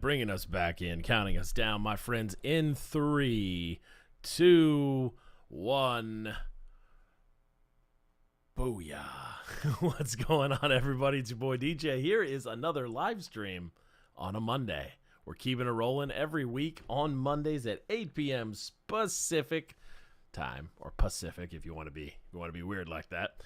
bringing us back in, counting us down, my friends, in 3, 2, 1. Booyah. What's going on, everybody? It's your boy DJ. Here is another live stream on a Monday. We're keeping it rolling every week on Mondays at 8 p.m. Pacific time, or Pacific if you want to be weird like that.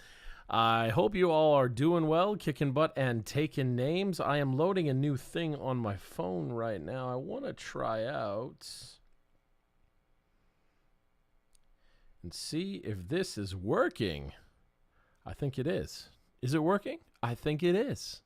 I hope you all are doing well, kicking butt and taking names. I am loading a new thing on my phone right now. I want to try out and see if this is working. I think it is. Is it working? I think it is.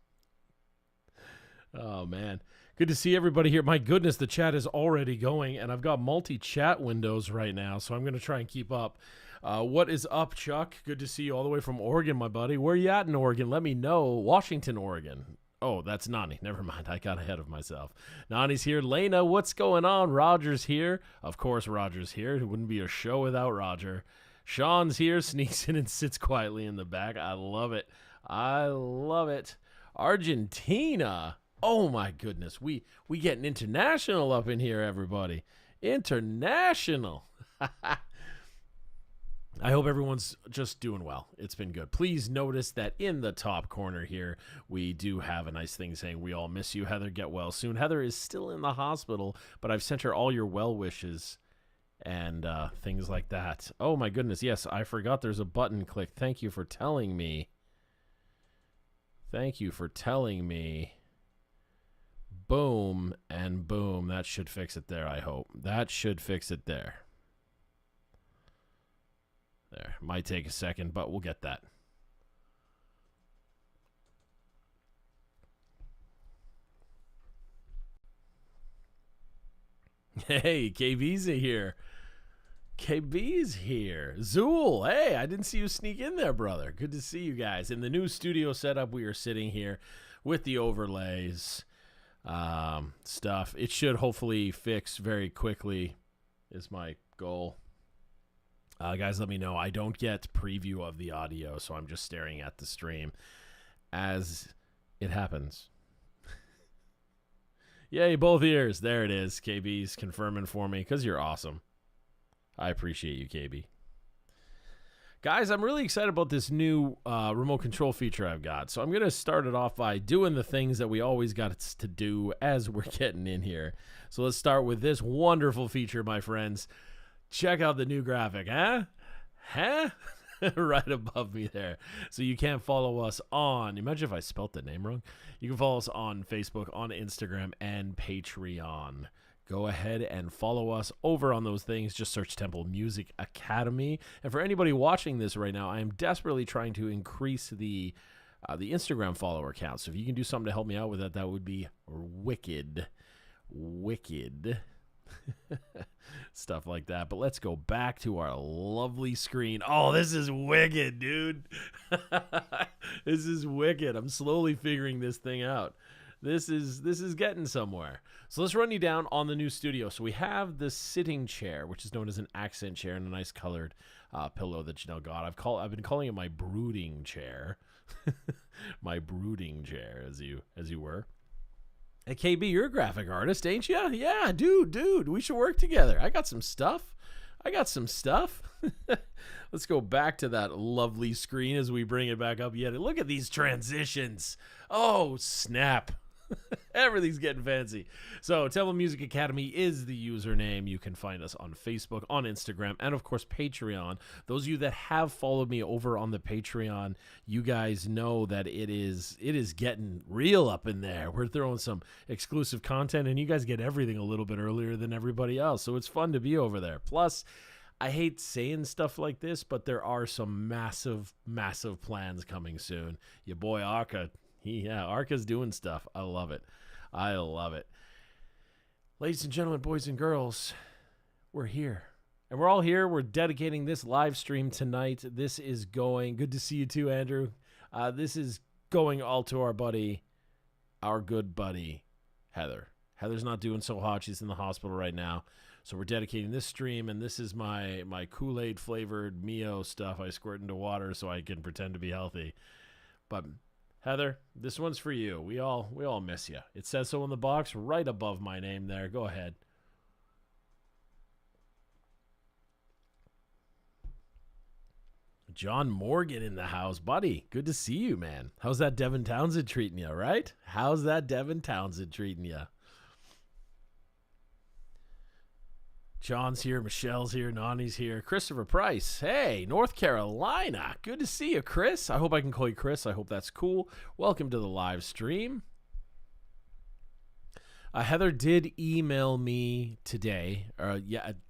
Oh, man. Good to see everybody here. My goodness, the chat is already going, and I've got multi-chat windows right now, so I'm going to try and keep up. What is up, Chuck? Good to see you all the way from Oregon, my buddy. Where you at in Oregon? Let me know. Washington, Oregon. Oh, that's Nani. Never mind. I got ahead of myself. Nani's here. Lena, what's going on? Roger's here. Of course, Roger's here. It wouldn't be a show without Roger. Sean's here. Sneaks in and sits quietly in the back. I love it. I love it. Argentina. Oh, my goodness. We getting international up in here, everybody. International. I hope everyone's just doing well. It's been good. Please notice that in the top corner here, we do have a nice thing saying, "We all miss you, Heather. Get well soon." Heather is still in the hospital, but I've sent her all your well wishes and things like that. Oh, my goodness. Yes, I forgot there's a button click. Thank you for telling me. Thank you for telling me. Boom and boom. That should fix it there, I hope. That should fix it there. There. Might take a second, but we'll get that. Hey, KB's here. KB's here. Zool, hey, I didn't see you sneak in there, brother. Good to see you guys. In the new studio setup, we are sitting here with the overlays stuff. It should hopefully fix very quickly is my goal. Guys, let me know. I don't get preview of the audio, so I'm just staring at the stream as it happens. Yay, both ears. There it is. KB's confirming for me because you're awesome. I appreciate you, KB. Guys, I'm really excited about this new remote control feature I've got. So I'm going to start it off by doing the things that we always got to do as we're getting in here. So let's start with this wonderful feature, my friends. Check out the new graphic, huh? Right above me there. So you can follow us on, imagine if I spelt the name wrong. You can follow us on Facebook, on Instagram, and Patreon. Go ahead and follow us over on those things. Just search Temple Music Academy. And for anybody watching this right now, I am desperately trying to increase the Instagram follower count. So if you can do something to help me out with that, that would be wicked. Wicked. Stuff like that. But let's go back to our lovely screen. Oh, this is wicked, dude. This is wicked. I'm slowly figuring this thing out. This is getting somewhere. So let's run you down on the new studio. So we have the sitting chair, which is known as an accent chair, and a nice colored pillow that Janelle got. I've been calling it my brooding chair. My brooding chair, as you were. Hey, KB, you're a graphic artist, ain't you? Yeah, dude, we should work together. I got some stuff. Let's go back to that lovely screen as we bring it back up yet. Look at these transitions. Oh, snap. Everything's getting fancy. So Temple Music Academy is the username. You can find us on Facebook, on Instagram, and of course Patreon. Those of you that have followed me over on the Patreon, you guys know that it is getting real up in there. We're throwing some exclusive content, and you guys get everything a little bit earlier than everybody else. So it's fun to be over there. Plus, I hate saying stuff like this, but there are some massive, massive plans coming soon. Your boy Arca. Arca's doing stuff. I love it. Ladies and gentlemen, boys and girls, we're here. And we're all here. We're dedicating this live stream tonight. This is going, good to see you too, Andrew. This is going all to our good buddy, Heather. Heather's not doing so hot. She's in the hospital right now. So we're dedicating this stream, and this is my Kool-Aid flavored Mio stuff I squirt into water so I can pretend to be healthy. But Heather, this one's for you. We all miss you. It says so in the box right above my name there. Go ahead. John Morgan in the house. Buddy, good to see you, man. How's that Devin Townsend treating you, right? How's that Devin Townsend treating you? John's here, Michelle's here, Nani's here, Christopher Price. Hey, North Carolina. Good to see you, Chris. I hope I can call you Chris. I hope that's cool. Welcome to the live stream. Heather did email me today.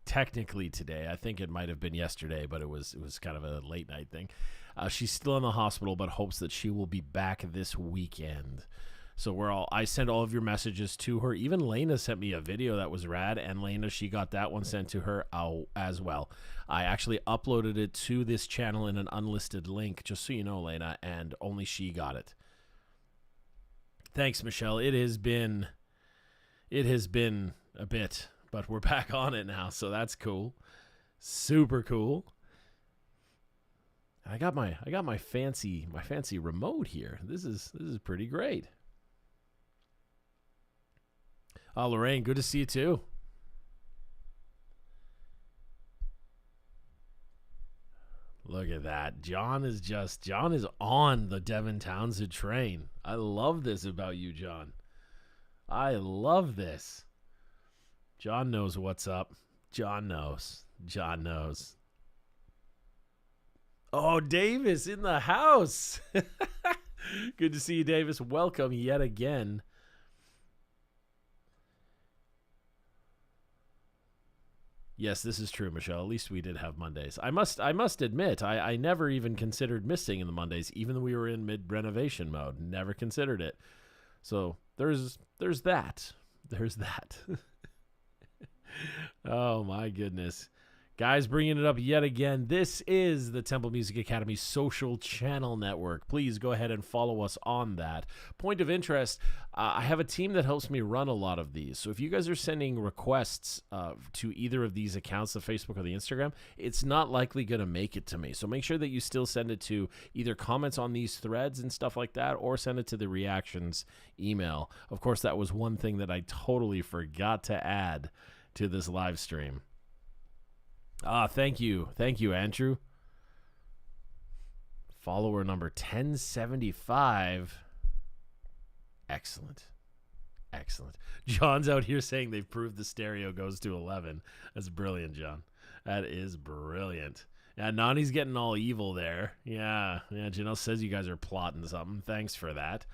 Technically today. I think it might have been yesterday, but it was kind of a late night thing. She's still in the hospital, but hopes that she will be back this weekend. So I sent all of your messages to her. Even Lena sent me a video that was rad, and Lena, she got that one sent to her as well. I actually uploaded it to this channel in an unlisted link, just so you know, Lena, and only she got it. Thanks, Michelle. It has been a bit, but we're back on it now, so that's cool. Super cool. I got my fancy remote here. This is pretty great. Lorraine, good to see you too. Look at that. John is on the Devin Townsend train. I love this about you, John. I love this. John knows what's up. John knows. Oh, Davis in the house. Good to see you, Davis. Welcome yet again. Yes, this is true, Michelle. At least we did have Mondays. I must admit, I never even considered missing in the Mondays, even though we were in mid-renovation mode. Never considered it. So there's that. There's that. Oh, my goodness. Guys, bringing it up yet again. This is the Temple Music Academy social channel network. Please go ahead and follow us on that. Point of interest, I have a team that helps me run a lot of these. So if you guys are sending requests to either of these accounts, the Facebook or the Instagram, it's not likely going to make it to me. So make sure that you still send it to either comments on these threads and stuff like that, or send it to the reactions email. Of course, that was one thing that I totally forgot to add to this live stream. Thank you, Andrew. Follower number 1075. Excellent. John's out here saying they've proved the stereo goes to 11. That's brilliant, John. That is brilliant. Yeah, Nani's getting all evil there. Yeah, Janelle says you guys are plotting something. Thanks for that.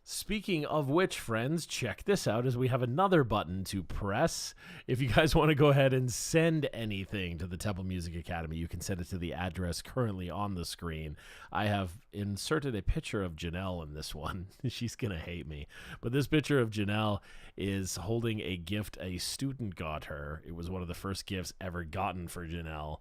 Speaking of which, friends, check this out as we have another button to press. If you guys want to go ahead and send anything to the Temple Music Academy, you can send it to the address currently on the screen. I have inserted a picture of Janelle in this one. She's going to hate me. But this picture of Janelle is holding a gift a student got her. It was one of the first gifts ever gotten for Janelle,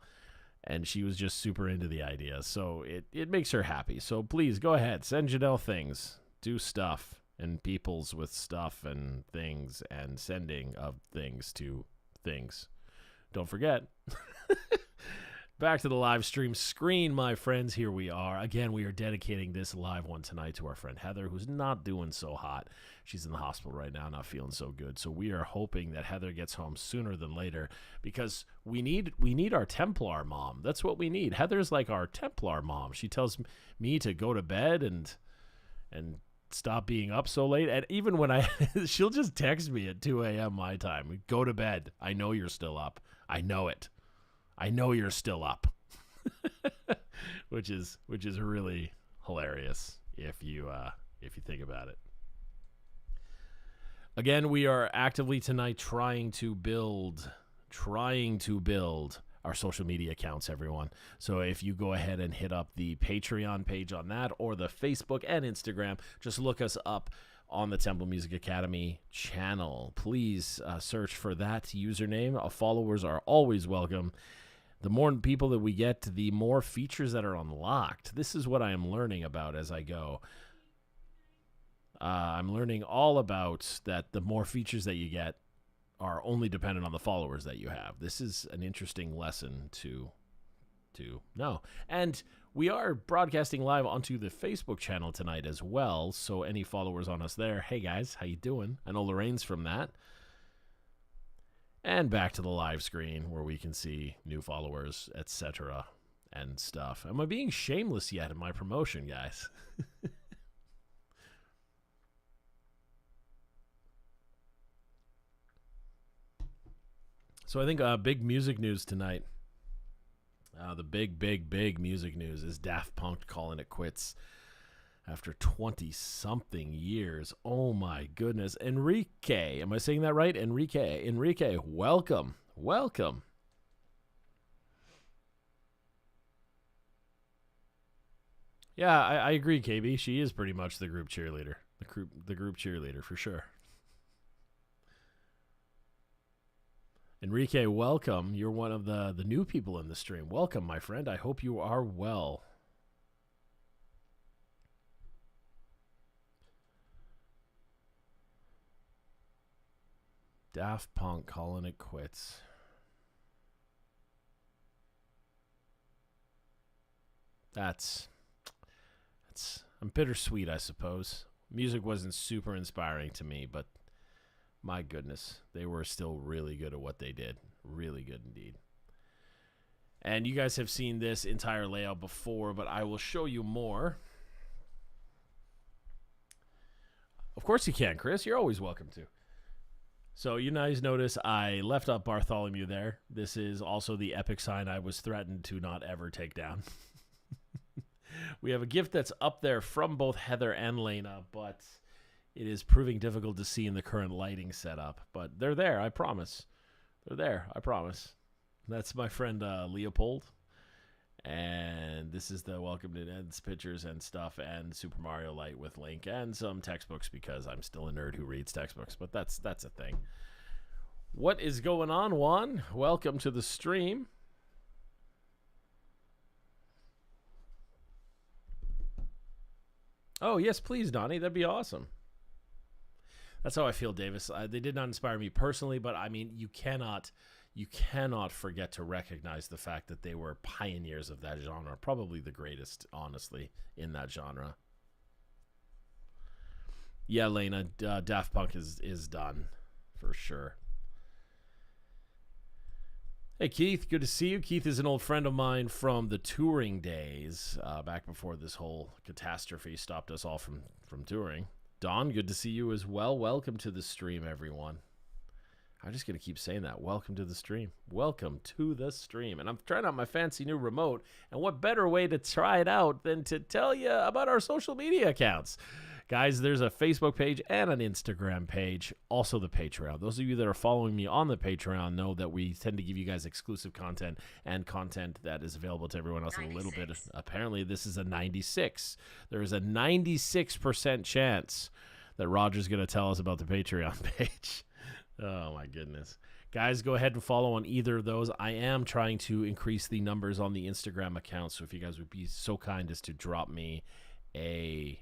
and she was just super into the idea. So it makes her happy. So please go ahead, send Janelle things. Do stuff and peoples with stuff and things and sending of things to things. Don't forget. Back to the live stream screen, my friends. Here we are. Again, we are dedicating this live one tonight to our friend Heather, who's not doing so hot. She's in the hospital right now, not feeling so good. So we are hoping that Heather gets home sooner than later, because we need our Templar mom. That's what we need. Heather's like our Templar mom. She tells me to go to bed and stop being up so late. And even when she'll just text me at 2 a.m. my time, go to bed. I know you're still up. I know it. I know you're still up. which is really hilarious if you think about it. Again, we are actively tonight trying to build our social media accounts, everyone. So if you go ahead and hit up the Patreon page on that, or the Facebook and Instagram, just look us up on the Temple Music Academy channel. Please search for that username. Followers are always welcome. The more people that we get, the more features that are unlocked. This is what I am learning about as I go. I'm learning all about that. The more features that you get are only dependent on the followers that you have. This is an interesting lesson to know. And We are broadcasting live onto the Facebook channel tonight as well, so any followers on us there, hey guys, how you doing? I know Lorraine's from that. And back to the live screen where we can see new followers, etc. and stuff. Am I being shameless yet in my promotion, guys? So I think big music news tonight. The big music news is Daft Punk calling it quits after 20-something years. Oh, my goodness. Enrique, am I saying that right? Enrique, welcome. Yeah, I agree, KB. She is pretty much the group cheerleader. The group cheerleader, for sure. Enrique, welcome. You're one of the new people in the stream. Welcome, my friend. I hope you are well. Daft Punk calling it quits. That's I'm bittersweet, I suppose. Music wasn't super inspiring to me, but my goodness, they were still really good at what they did. Really good indeed. And you guys have seen this entire layout before, but I will show you more. Of course you can, Chris. You're always welcome to. So you guys notice I left up Bartholomew there. This is also the epic sign I was threatened to not ever take down. We have a gift that's up there from both Heather and Lena, but it is proving difficult to see in the current lighting setup. But they're there, I promise. They're there, I promise. That's my friend Leopold. And this is the Welcome to Ned's pictures and stuff, and Super Mario Light with Link, and some textbooks because I'm still a nerd who reads textbooks. But that's a thing. What is going on, Juan? Welcome to the stream. Oh, yes, please, Donnie. That'd be awesome. That's how I feel, Davis. They did not inspire me personally, but I mean, you cannot forget to recognize the fact that they were pioneers of that genre. Probably the greatest, honestly, in that genre. Yeah, Lena, Daft Punk is done, for sure. Hey, Keith, good to see you. Keith is an old friend of mine from the touring days, back before this whole catastrophe stopped us all from touring. Don, good to see you as well. Welcome to the stream, everyone. I'm just going to keep saying that. Welcome to the stream. Welcome to the stream. And I'm trying out my fancy new remote. And what better way to try it out than to tell you about our social media accounts? Guys, there's a Facebook page and an Instagram page, also the Patreon. Those of you that are following me on the Patreon know that we tend to give you guys exclusive content and content that is available to everyone else 96. A little bit. Apparently, this is a 96. There is a 96% chance that Roger's going to tell us about the Patreon page. Oh, my goodness. Guys, go ahead and follow on either of those. I am trying to increase the numbers on the Instagram account, so if you guys would be so kind as to drop me a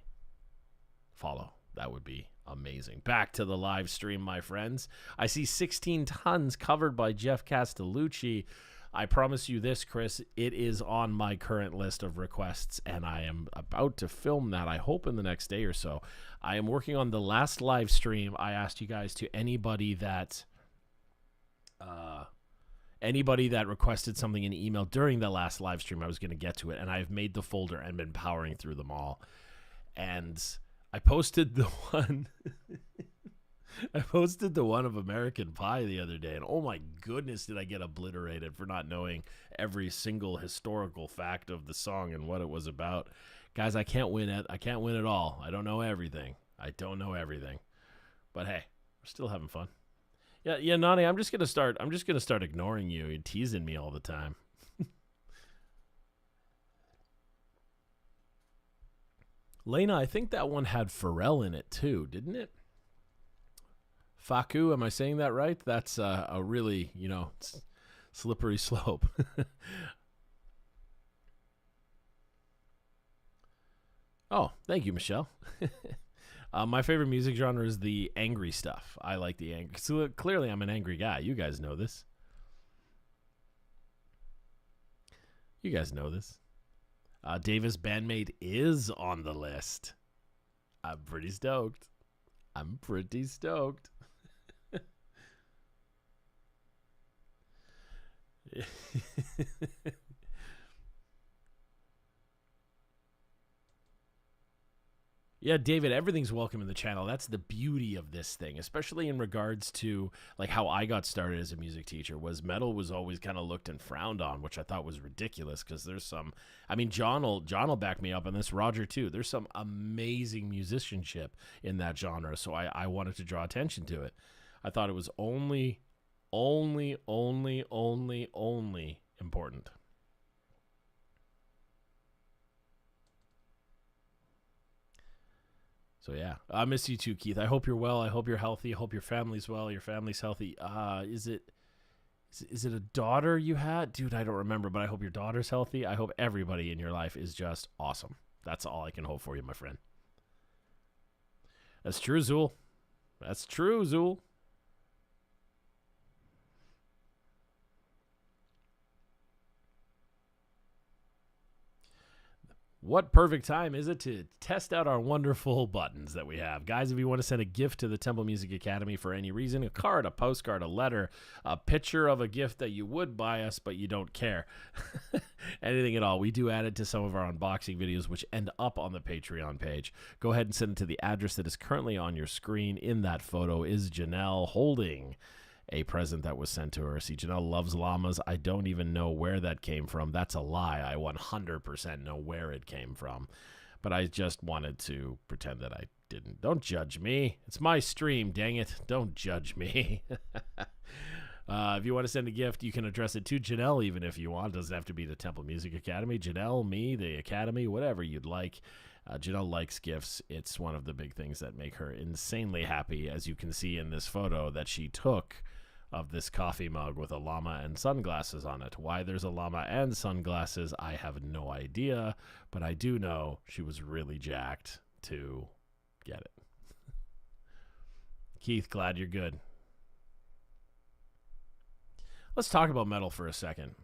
follow, that would be amazing. Back to the live stream, my friends. I see 16 tons covered by Jeff Castellucci. I promise you this, Chris, it is on my current list of requests, and I am about to film that, I hope, in the next day or so. I am working on the last live stream. I asked you guys to anybody that requested something in email during the last live stream, I was going to get to it, and I've made the folder and been powering through them all. And I posted the one of American Pie the other day, and oh my goodness, did I get obliterated for not knowing every single historical fact of the song and what it was about. Guys, I can't win it. I can't win it all. I don't know everything. But hey, we're still having fun. Yeah, Nani, I'm just gonna start ignoring you. You're teasing me all the time. Lena, I think that one had Pharrell in it too, didn't it? Faku, am I saying that right? That's a really, slippery slope. Oh, thank you, Michelle. My favorite music genre is the angry stuff. I like the angry. So clearly, I'm an angry guy. You guys know this. Davis' bandmate is on the list. I'm pretty stoked. I'm pretty stoked. Yeah, David, everything's welcome in the channel. That's the beauty of this thing, especially in regards to like how I got started as a music teacher. Was metal was always kind of looked and frowned on, which I thought was ridiculous because there's some. I mean, John will back me up on this. Roger too. There's some amazing musicianship in that genre, so I wanted to draw attention to it. I thought it was only important. So yeah, I miss you too, Keith. I hope you're well. I hope you're healthy. I hope your family's well. Your family's healthy. Is it a daughter you had? Dude, I don't remember, but I hope your daughter's healthy. I hope everybody in your life is just awesome. That's all I can hope for you, my friend. That's true, Zool. That's true, Zool. What perfect time is it to test out our wonderful buttons that we have? Guys, if you want to send a gift to the Temple Music Academy for any reason, a card, a postcard, a letter, a picture of a gift that you would buy us but you don't care, anything at all, we do add it to some of our unboxing videos, which end up on the Patreon page. Go ahead and send it to the address that is currently on your screen. In that photo is Janelle holding a present that was sent to her. See, Janelle loves llamas. I don't even know where that came from. That's a lie. I 100% know where it came from. But I just wanted to pretend that I didn't. Don't judge me. It's my stream, dang it. Don't judge me. If you want to send a gift, you can address it to Janelle even if you want. It doesn't have to be the Temple Music Academy. Janelle, me, the Academy, whatever you'd like. Janelle likes gifts. It's one of the big things that make her insanely happy, as you can see in this photo that she took of this coffee mug with a llama and sunglasses on it. Why there's a llama and sunglasses, I have no idea, but I do know she was really jacked to get it. Keith, glad you're good. Let's talk about metal for a second.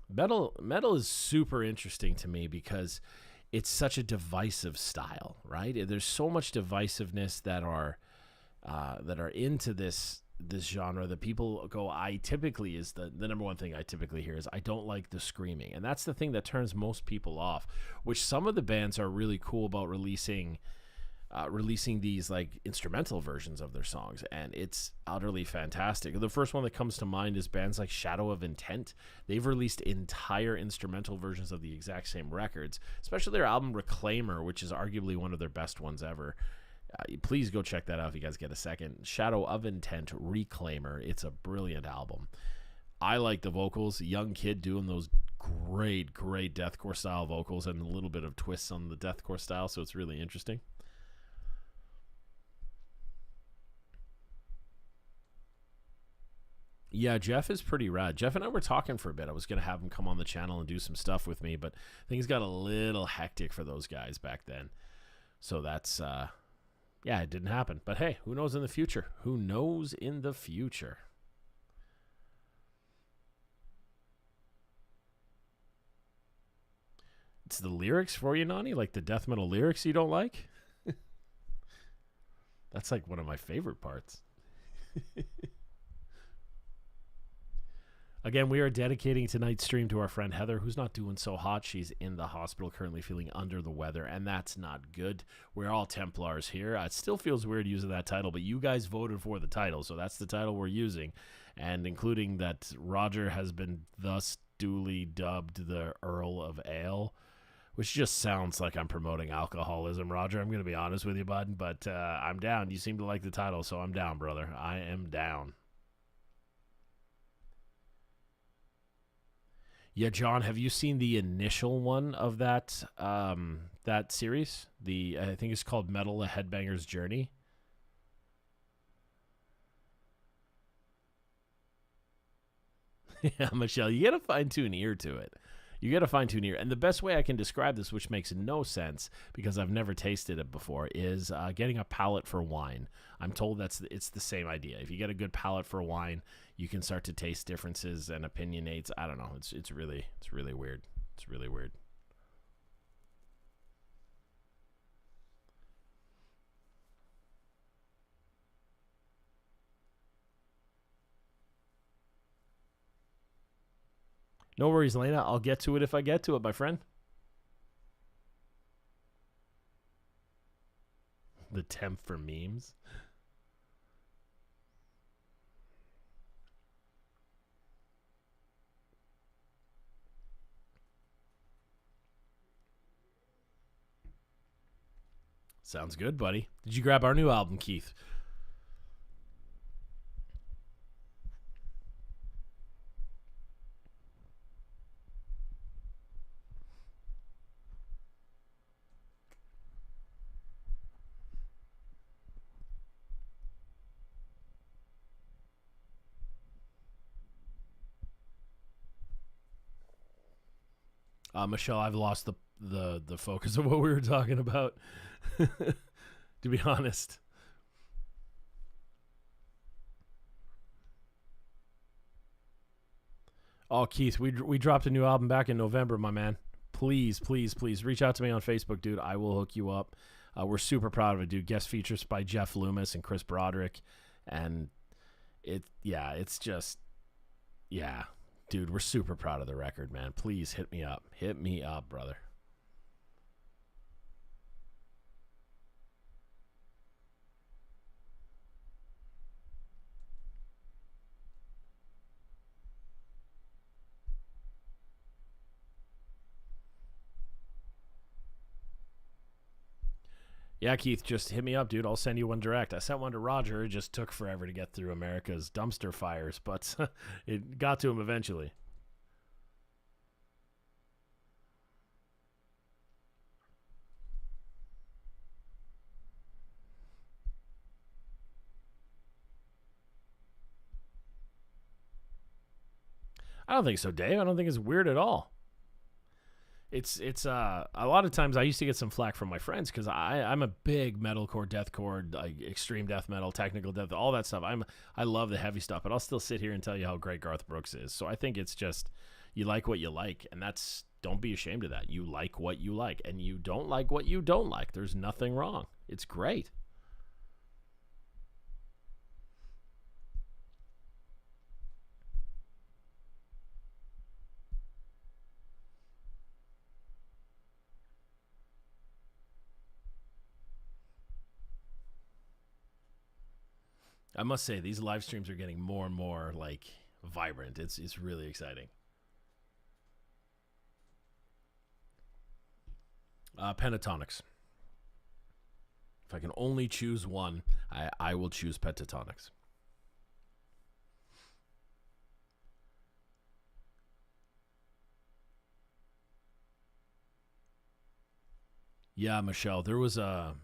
Metal is super interesting to me because it's such a divisive style, right? There's so much divisiveness that are into this genre that people go, I typically is the number one thing I typically hear is I don't like the screaming. And that's the thing that turns most people off, which some of the bands are really cool about releasing these like instrumental versions of their songs, and it's utterly fantastic. The first one that comes to mind is bands like Shadow of Intent. They've released entire instrumental versions of the exact same records, especially their album Reclaimer, which is arguably one of their best ones ever. Please go check that out if you guys get a second. Shadow of Intent, Reclaimer. It's a brilliant album. I like the vocals. Young kid doing those great deathcore style vocals and a little bit of twists on the deathcore style, so it's really interesting. Yeah, Jeff is pretty rad. Jeff and I were talking for a bit. I was going to have him come on the channel and do some stuff with me, but things got a little hectic for those guys back then. So that's, yeah, it didn't happen. But hey, who knows in the future? Who knows in the future? It's the lyrics for you, Nani? Like the death metal lyrics you don't like? That's like one of my favorite parts. Again, we are dedicating tonight's stream to our friend Heather, who's not doing so hot. She's in the hospital, currently feeling under the weather, and that's not good. We're all Templars here. It still feels weird using that title, but you guys voted for the title, so that's the title we're using, and including that Roger has been thus duly dubbed the Earl of Ale, which just sounds like I'm promoting alcoholism, Roger. I'm going to be honest with you, bud, but I'm down. You seem to like the title, so I'm down, brother. I am down. Yeah, John, have you seen the initial one of that that series? I think it's called Metal: A Headbanger's Journey. Yeah, Michelle, you got to fine-tune ear to it. You got to fine tune your. And the best way I can describe this, which makes no sense because I've never tasted it before, is getting a palate for wine. I'm told it's the same idea. If you get a good palate for wine, you can start to taste differences and opinionates. I don't know. It's really weird. It's really weird. No worries, Lena. I'll get to it if I get to it, my friend. The temp for memes. Sounds good, buddy. Did you grab our new album, Keith? Michelle, I've lost the focus of what we were talking about. To be honest. Oh, Keith, we dropped a new album back in November, my man. Please reach out to me on Facebook, dude. I will hook you up. We're super proud of it, dude. Guest features by Jeff Loomis and Chris Broderick, and it's just, dude, we're super proud of the record, man. Please hit me up, brother. Yeah, Keith, just hit me up, dude. I'll send you one direct. I sent one to Roger. It just took forever to get through America's dumpster fires, but it got to him eventually. I don't think so, Dave. I don't think it's weird at all. It's a lot of times I used to get some flack from my friends because I'm a big metalcore, deathcore, like extreme death metal, technical death, all that stuff. I love the heavy stuff, but I'll still sit here and tell you how great Garth Brooks is. So I think it's just you like what you like, and don't be ashamed of that. You like what you like, and you don't like what you don't like. There's nothing wrong. It's great. I must say these live streams are getting more and more like vibrant. It's really exciting. Pentatonics. If I can only choose one, I will choose Pentatonics. Yeah, Michelle, there was a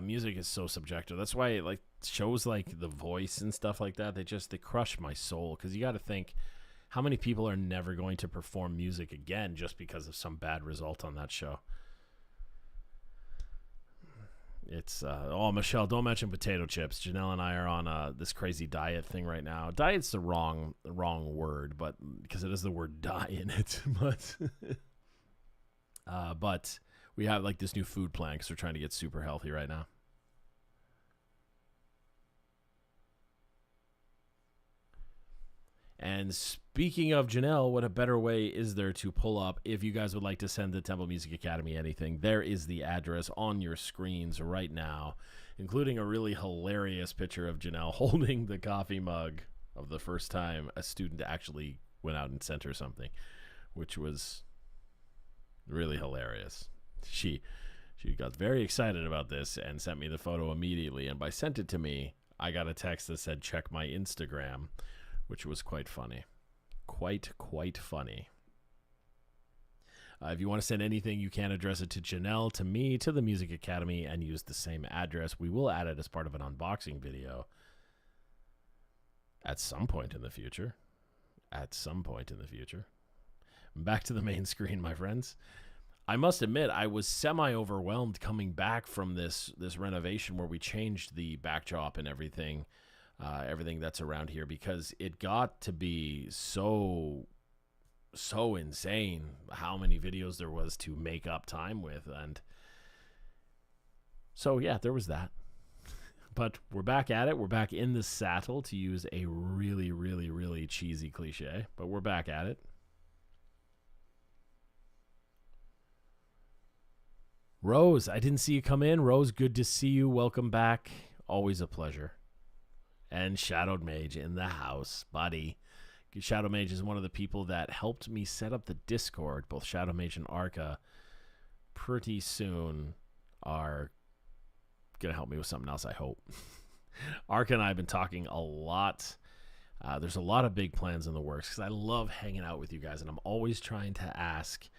music is so subjective. That's why like shows like The Voice and stuff like that, they crush my soul, because you got to think how many people are never going to perform music again just because of some bad result on that show. It's Michelle, don't mention potato chips. Janelle and I are on this crazy diet thing right now. Diet's the wrong word, but because it has the word die in it, but we have like this new food plan because we're trying to get super healthy right now. And speaking of Janelle, what a better way is there to pull up if you guys would like to send the Temple Music Academy anything? There is the address on your screens right now, including a really hilarious picture of Janelle holding the coffee mug of the first time a student actually went out and sent her something, which was really hilarious. She got very excited about this and sent me the photo immediately, and by sent it to me, I got a text that said check my Instagram, which was quite funny. Quite funny. If you want to send anything, you can address it to Janelle, to me, to the Music Academy, and use the same address. We will add it as part of an unboxing video at some point in the future. at some point in the future. Back to the main screen, my friends. I must admit, I was semi-overwhelmed coming back from this renovation where we changed the backdrop and everything that's around here, because it got to be so insane how many videos there was to make up time with. And so, yeah, there was that. But we're back at it. We're back in the saddle, to use a really, really, really cheesy cliche. But we're back at it. Rose, I didn't see you come in. Rose, good to see you. Welcome back. Always a pleasure. And Shadowed Mage in the house, buddy. Shadow Mage is one of the people that helped me set up the Discord. Both Shadow Mage and Arca pretty soon are going to help me with something else, I hope. Arca and I have been talking a lot. There's a lot of big plans in the works because I love hanging out with you guys, and I'm always trying to ask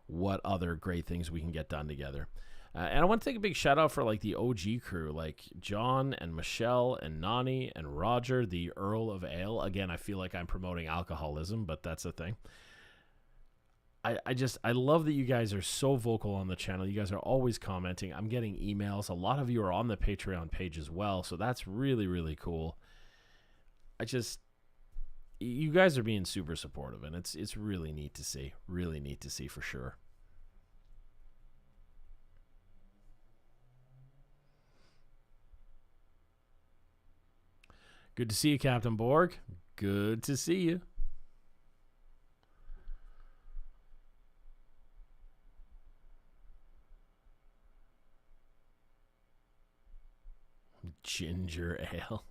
what other great things we can get done together. And I want to take a big shout out for like the OG crew, like John and Michelle and Nani and Roger, the Earl of Ale. Again, I feel like I'm promoting alcoholism, but that's a thing. I love that you guys are so vocal on the channel. You guys are always commenting. I'm getting emails. A lot of you are on the Patreon page as well, so that's really, really cool. You guys are being super supportive, and it's really neat to see. Really neat to see for sure. Good to see you, Captain Borg. Good to see you. Ginger ale.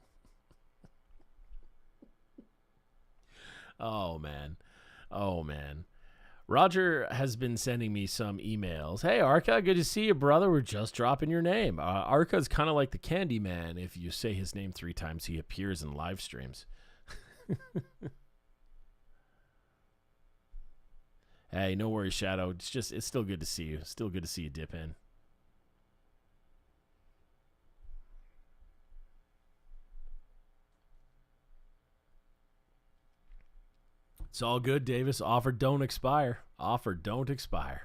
Oh, man. Oh, man. Roger has been sending me some emails. Hey, Arca, good to see you, brother. We're just dropping your name. Arca's kind of like the Candy Man. If you say his name 3 times, he appears in live streams. Hey, no worries, Shadow. It's still good to see you. Still good to see you dip in. It's all good, Davis. Offer don't expire. Offer don't expire.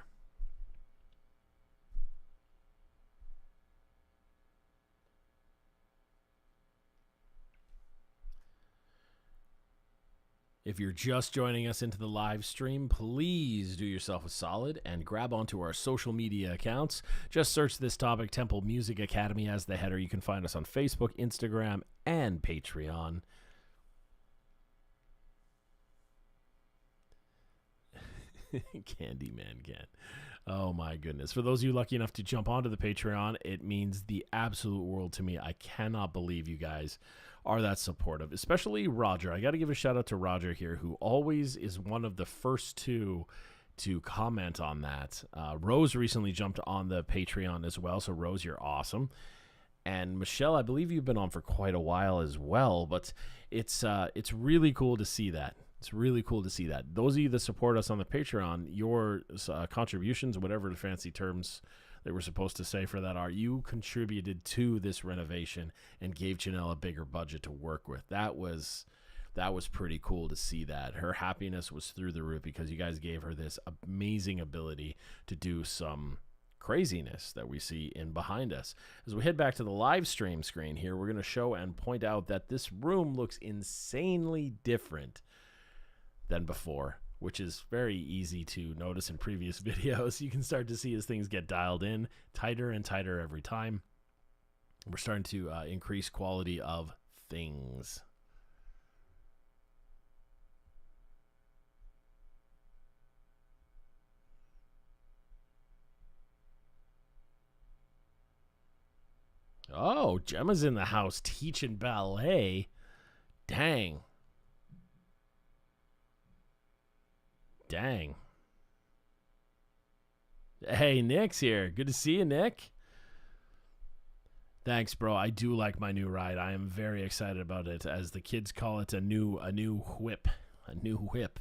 If you're just joining us into the live stream, please do yourself a solid and grab onto our social media accounts. Just search this topic, Temple Music Academy, as the header. You can find us on Facebook, Instagram, and Patreon. Candyman can. Oh my goodness. For those of you lucky enough to jump onto the Patreon, it means the absolute world to me. I cannot believe you guys are that supportive, especially Roger. I got to give a shout out to Roger here, who always is one of the first two to comment on that. Rose recently jumped on the Patreon as well. So Rose, you're awesome. And Michelle, I believe you've been on for quite a while as well, but it's really cool to see that. It's really cool to see that. Those of you that support us on the Patreon, your contributions, whatever the fancy terms that we're supposed to say for that are, you contributed to this renovation and gave Janelle a bigger budget to work with. That was pretty cool to see that. Her happiness was through the roof because you guys gave her this amazing ability to do some craziness that we see in behind us. As we head back to the live stream screen here, we're going to show and point out that this room looks insanely different than before, which is very easy to notice in previous videos. You can start to see as things get dialed in tighter and tighter every time. We're starting to increase quality of things. Oh, Gemma's in the house teaching ballet. Dang. Dang. Hey, Nick's here. Good to see you, Nick. Thanks, bro. I do like my new ride. I am very excited about it. As the kids call it, a new whip. A new whip.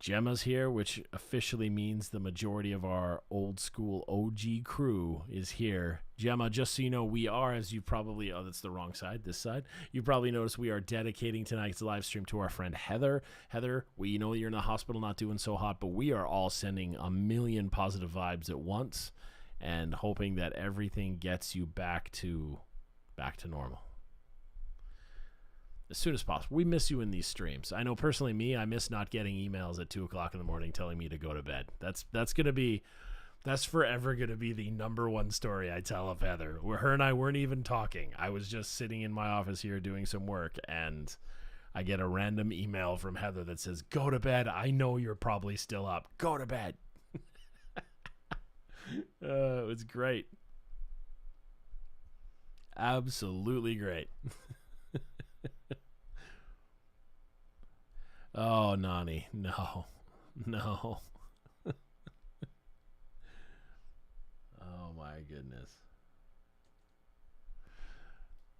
Gemma's here, which officially means the majority of our old school OG crew is here. Gemma, just so you know, we are, as you probably, oh, that's the wrong side, this side. You probably noticed we are dedicating tonight's live stream to our friend Heather. Heather, we know you're in the hospital not doing so hot, but we are all sending a million positive vibes at once and hoping that everything gets you back to normal as soon as possible. We miss you in these streams. I know personally me, I miss not getting emails at 2 o'clock in the morning telling me to go to bed. That's forever going to be the number one story I tell of Heather. Where her and I weren't even talking. I was just sitting in my office here doing some work, and I get a random email from Heather that says, go to bed. I know you're probably still up. Go to bed. It was great. Absolutely great. Oh, Nani, no. Oh, my goodness.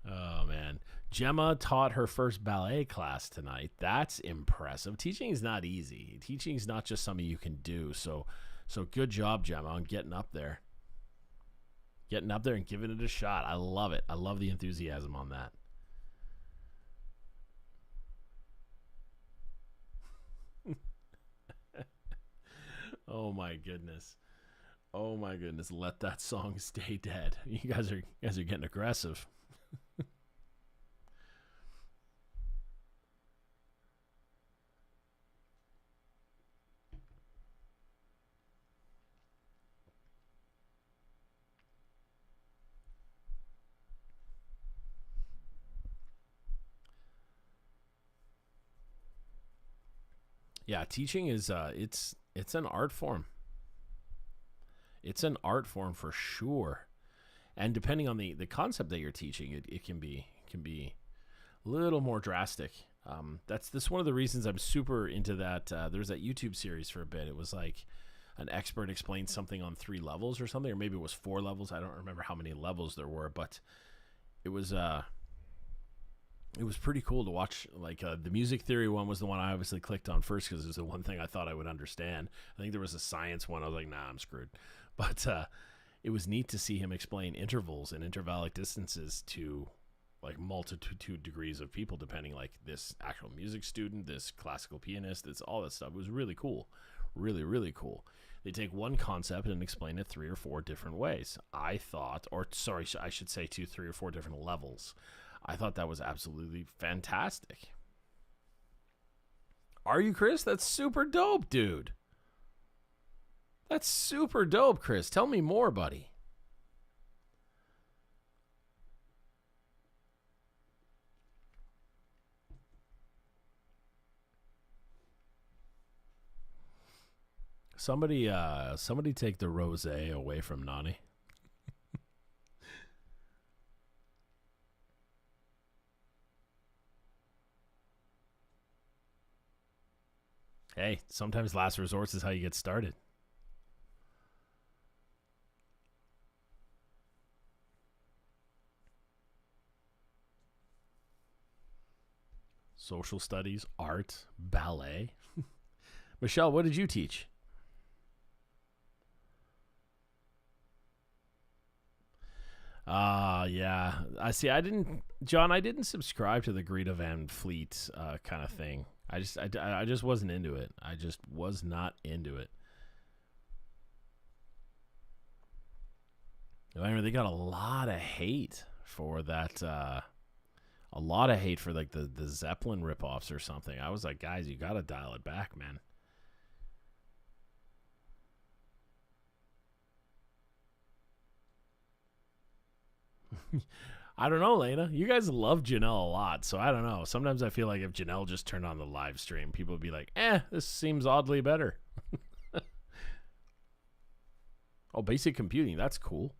Oh, man. Gemma taught her first ballet class tonight. That's impressive. Teaching is not easy. Teaching is not just something you can do. So good job, Gemma, on getting up there. Getting up there and giving it a shot. I love it. I love the enthusiasm on that. Oh my goodness. Let that song stay dead. You guys are getting aggressive. Yeah, teaching is it's an art form. It's an art form for sure. And depending on the concept that you're teaching, it can be a little more drastic. That's one of the reasons I'm super into that. There's that YouTube series for a bit. It was like an expert explained something on 3 levels or something, or maybe it was 4 levels. I don't remember how many levels there were, but it was pretty cool to watch. Like the music theory one was the one I obviously clicked on first because it was the one thing I thought I would understand. I think there was a science one. I was like, nah, I'm screwed. But it was neat to see him explain intervals and intervallic distances to like multitude degrees of people, depending like this actual music student, this classical pianist, it's all that stuff. It was really cool. Really, really cool. They take one concept and explain it 3 or 4 different ways. I thought, or sorry, I should say 2, 3, or 4 different levels. I thought that was absolutely fantastic. Are you, Chris? That's super dope, dude. That's super dope, Chris. Tell me more, buddy. Somebody take the rosé away from Nani. Hey, sometimes last resorts is how you get started. Social studies, art, ballet. Michelle, what did you teach? Yeah. I didn't subscribe to the Greta Van Fleet kind of thing. I just wasn't into it. I just was not into it. I mean, they got a lot of hate for that. A lot of hate for like the Zeppelin ripoffs or something. I was like, guys, you got to dial it back, man. I don't know, Lena. You guys love Janelle a lot, so I don't know. Sometimes I feel like if Janelle just turned on the live stream, people would be like, this seems oddly better. Oh, basic computing. That's cool.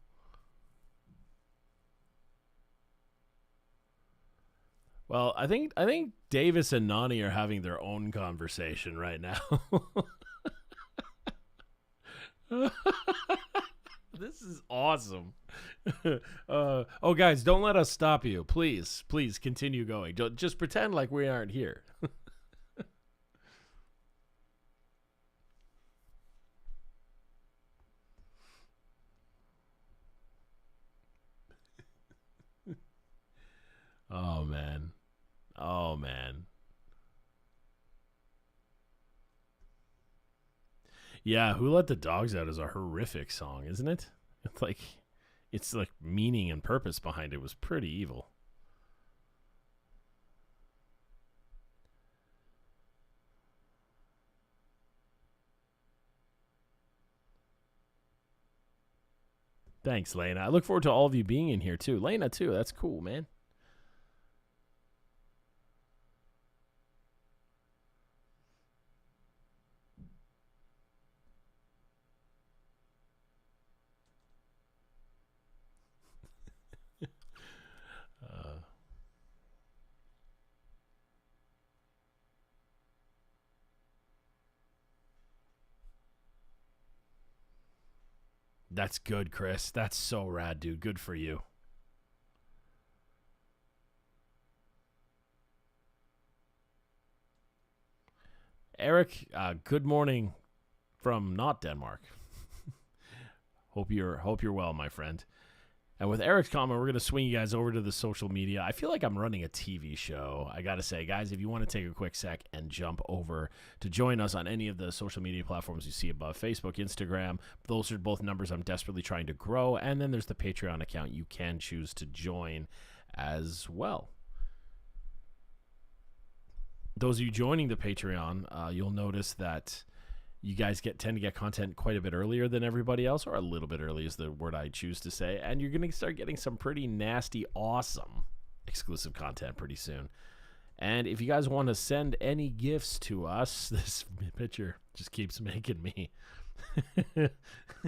Well, I think Davis and Nani are having their own conversation right now. This is awesome. Oh, guys, don't let us stop you. Please continue going. Just pretend like we aren't here. Oh man. Oh man. Yeah, Who Let the Dogs Out is a horrific song, isn't it? It's like meaning and purpose behind it was pretty evil. Thanks, Lena. I look forward to all of you being in here too. Lena too. That's cool, man. Uh, that's good, Chris. That's so rad, dude. Good for you. Eric, good morning from not Denmark. Hope you're well, my friend. And with Eric's comment, we're going to swing you guys over to the social media. I feel like I'm running a TV show. I got to say, guys, if you want to take a quick sec and jump over to join us on any of the social media platforms you see above, Facebook, Instagram, those are both numbers I'm desperately trying to grow. And then there's the Patreon account you can choose to join as well. Those of you joining the Patreon, you'll notice that you guys tend to get content quite a bit earlier than everybody else, or a little bit early is the word I choose to say. And you're going to start getting some pretty nasty, awesome exclusive content pretty soon. And if you guys want to send any gifts to us, this picture just keeps making me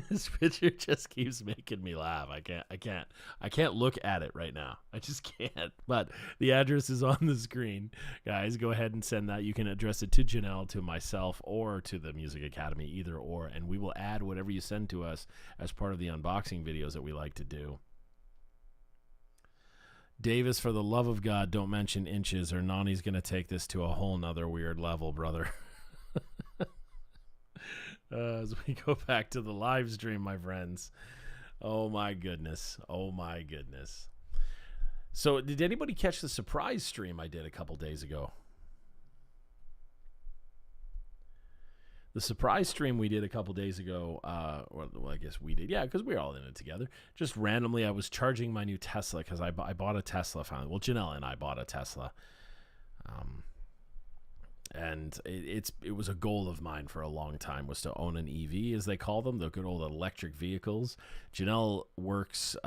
this picture just keeps making me laugh. I can't look at it right now. I just can't. But the address is on the screen. Guys, go ahead and send that. You can address it to Janelle, to myself, or to the Music Academy, either or, and we will add whatever you send to us as part of the unboxing videos that we like to do. Davis, for the love of God, don't mention inches or Nani's going to take this to a whole nother weird level, brother. As we go back to the live stream, my friends. Oh, my goodness. Oh, my goodness. So did anybody catch the surprise stream I did a couple days ago? The surprise stream we did a couple days ago, well, I guess we did. Yeah, because we're all in it together. Just randomly, I was charging my new Tesla because I bought a Tesla finally. Well, Janelle and I bought a Tesla. And it was a goal of mine for a long time, was to own an EV, as they call them, the good old electric vehicles. Janelle works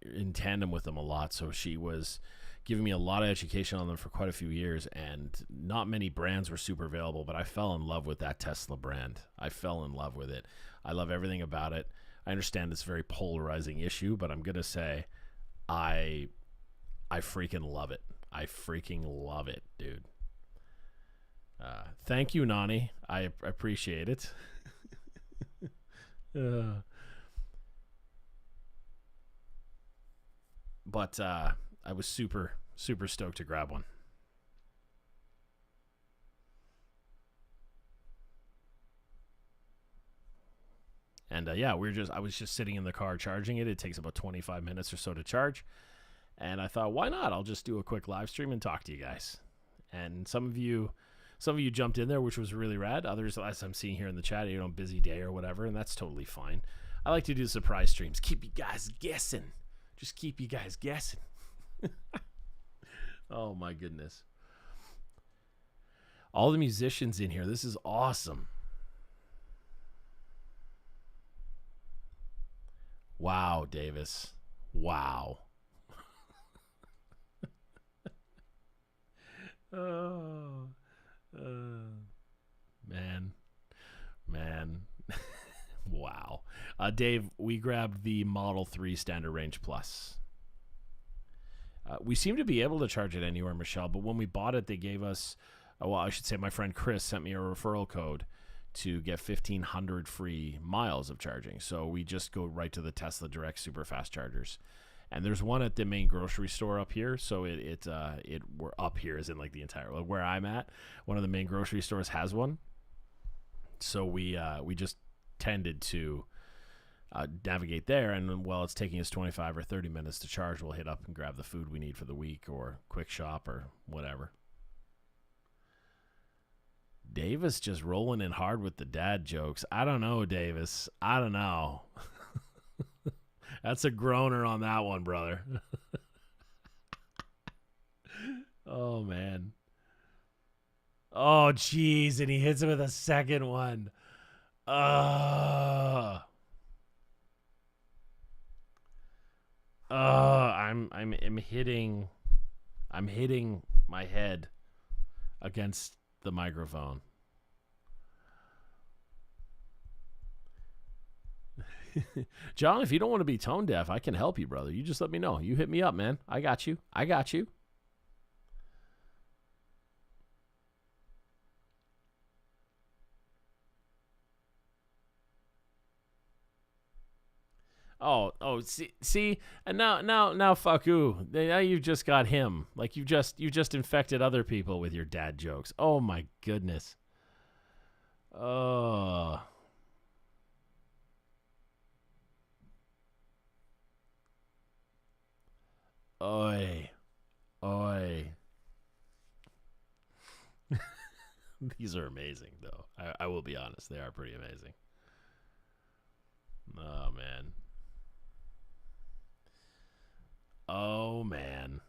in tandem with them a lot, so she was giving me a lot of education on them for quite a few years, and not many brands were super available, but I fell in love with that Tesla brand. I fell in love with it. I love everything about it. I understand it's a very polarizing issue, but I'm going to say I freaking love it. I freaking love it, dude. Thank you, Nani. I appreciate it. But I was super stoked to grab one. And yeah, I was just sitting in the car charging it. It takes about 25 minutes or so to charge. And I thought, why not? I'll just do a quick live stream and talk to you guys. And some of you jumped in there, which was really rad. Others, as I'm seeing here in the chat, busy day or whatever, and that's totally fine. I like to do surprise streams. Keep you guys guessing. Just keep you guys guessing. Oh, my goodness. All the musicians in here. This is awesome. Wow, Davis. Wow. Oh. Man. Wow. Dave, we grabbed the Model 3 Standard Range Plus. We seem to be able to charge it anywhere, Michelle, but when we bought it, they gave us, I should say my friend Chris sent me a referral code to get 1,500 free miles of charging. So we just go right to the Tesla Direct super fast chargers. And there's one at the main grocery store up here. So we're up here as in like the entire, like where I'm at. One of the main grocery stores has one. So we just tended to navigate there, and while it's taking us 25 or 30 minutes to charge, we'll hit up and grab the food we need for the week or quick shop or whatever. Davis just rolling in hard with the dad jokes. I don't know, Davis. I don't know. That's a groaner on that one, brother. Oh, man. Oh, jeez, and he hits him with a second one. I'm hitting my head against the microphone. John, if you don't want to be tone deaf, I can help you, brother. You just let me know. You hit me up, man. I got you. See, and now, fuck you. Now you've just got him. Like you just infected other people with your dad jokes. Oh my goodness. Oh. Oi. These are amazing, though. I will be honest. They are pretty amazing. Oh, man. Oh, man.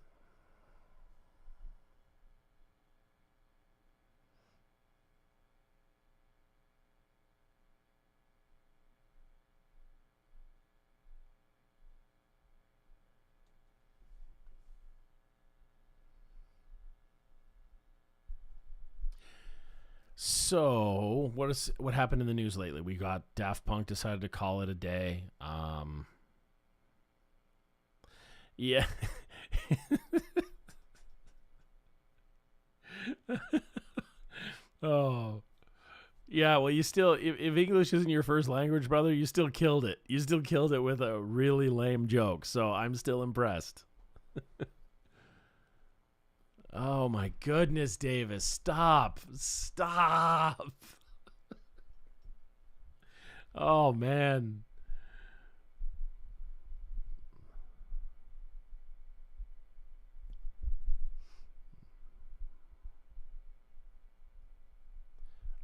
So, what happened in the news lately? We got Daft Punk decided to call it a day. Yeah. Oh. Yeah, well, you still, if English isn't your first language, brother, you still killed it. You still killed it with a really lame joke, so I'm still impressed. Oh, my goodness, Davis. Stop. Oh, man.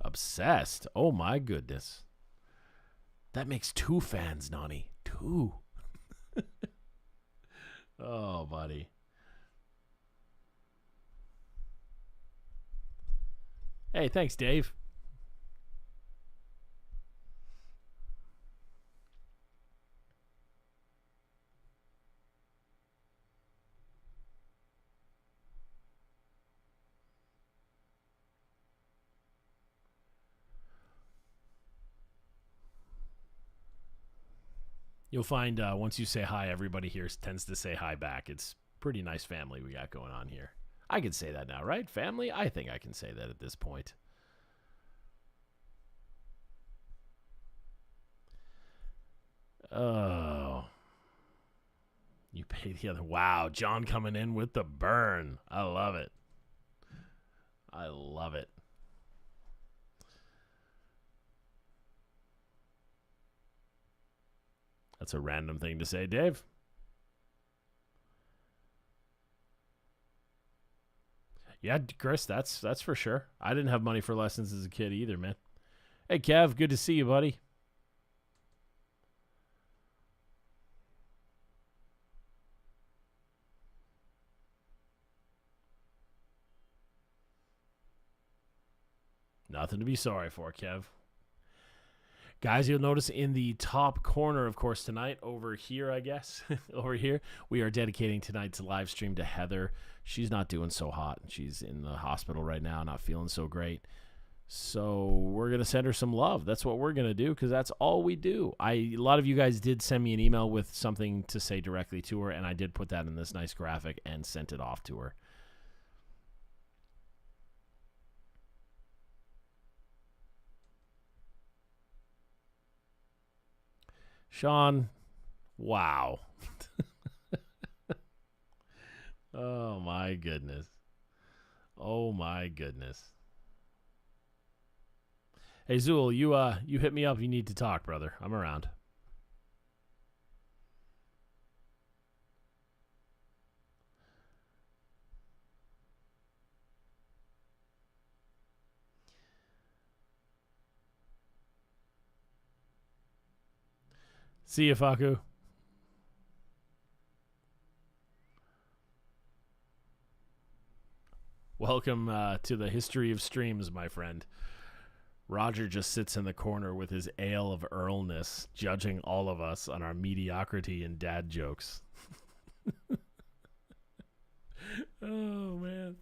Obsessed. Oh, my goodness. That makes 2 fans, Nani. 2. Oh, buddy. Hey, thanks, Dave. You'll find once you say hi, everybody here tends to say hi back. It's pretty nice family we got going on here. I can say that now, right? Family? I think I can say that at this point. Oh. You pay the other. Wow, John coming in with the burn. I love it. That's a random thing to say, Dave. Yeah, Chris, that's for sure. I didn't have money for lessons as a kid either, man. Hey, Kev, good to see you, buddy. Nothing to be sorry for, Kev. Guys, you'll notice in the top corner, of course, tonight, over here, I guess, over here, we are dedicating tonight's live stream to Heather. She's not doing so hot. She's in the hospital right now, not feeling so great. So we're going to send her some love. That's what we're going to do because that's all we do. A lot of you guys did send me an email with something to say directly to her, and I did put that in this nice graphic and sent it off to her. Sean, wow. Oh, my goodness. Oh, my goodness. Hey, Zool, you hit me up. You need to talk, brother. I'm around. See you, Faku. Welcome to the history of streams, my friend. Roger just sits in the corner with his ale of earlness, judging all of us on our mediocrity and dad jokes. Oh, man.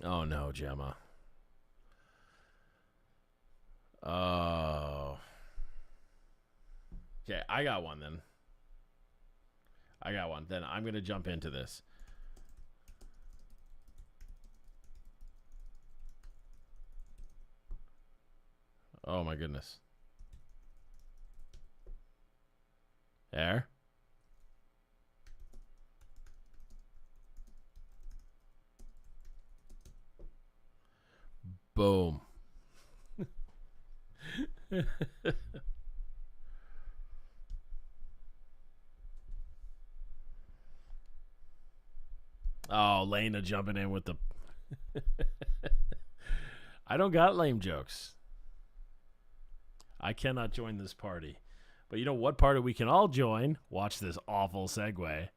Oh, no, Gemma. Oh. Okay, I got one then. Then I'm going to jump into this. Oh, my goodness. There. Boom. Oh, Lena jumping in with the... I don't got lame jokes. I cannot join this party. But you know what party we can all join? Watch this awful segue.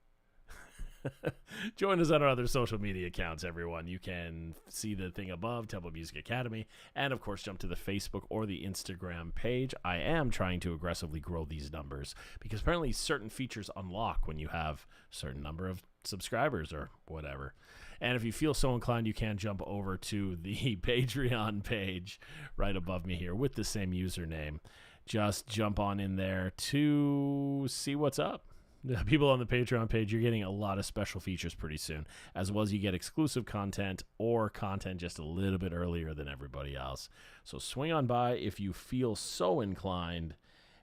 Join us on our other social media accounts, everyone. You can see the thing above, Temple Music Academy, and of course jump to the Facebook or the Instagram page. I am trying to aggressively grow these numbers because apparently certain features unlock when you have a certain number of subscribers or whatever. And if you feel so inclined, you can jump over to the Patreon page right above me here with the same username. Just jump on in there to see what's up. The people on the Patreon page, you're getting a lot of special features pretty soon, as well as you get exclusive content or content just a little bit earlier than everybody else. So swing on by if you feel so inclined.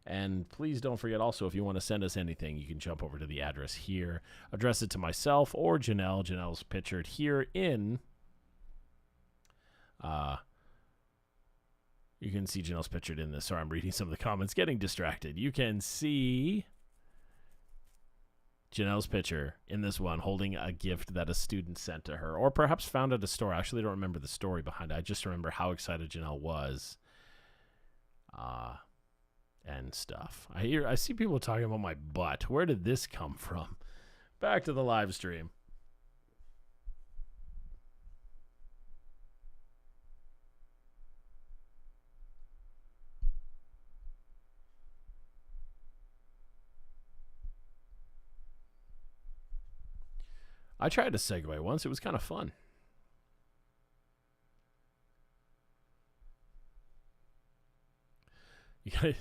And please don't forget also, if you want to send us anything, you can jump over to the address here, address it to myself or Janelle. Janelle's pictured here in... you can see Janelle's pictured in this. Sorry, I'm reading some of the comments, getting distracted. You can see Janelle's picture in this one holding a gift that a student sent to her, or perhaps found at a store. I actually don't remember the story behind it. I just remember how excited Janelle was. And stuff. I see people talking about my butt. Where did this come from? Back to the live stream. I tried to segue once. It was kind of fun. You guys,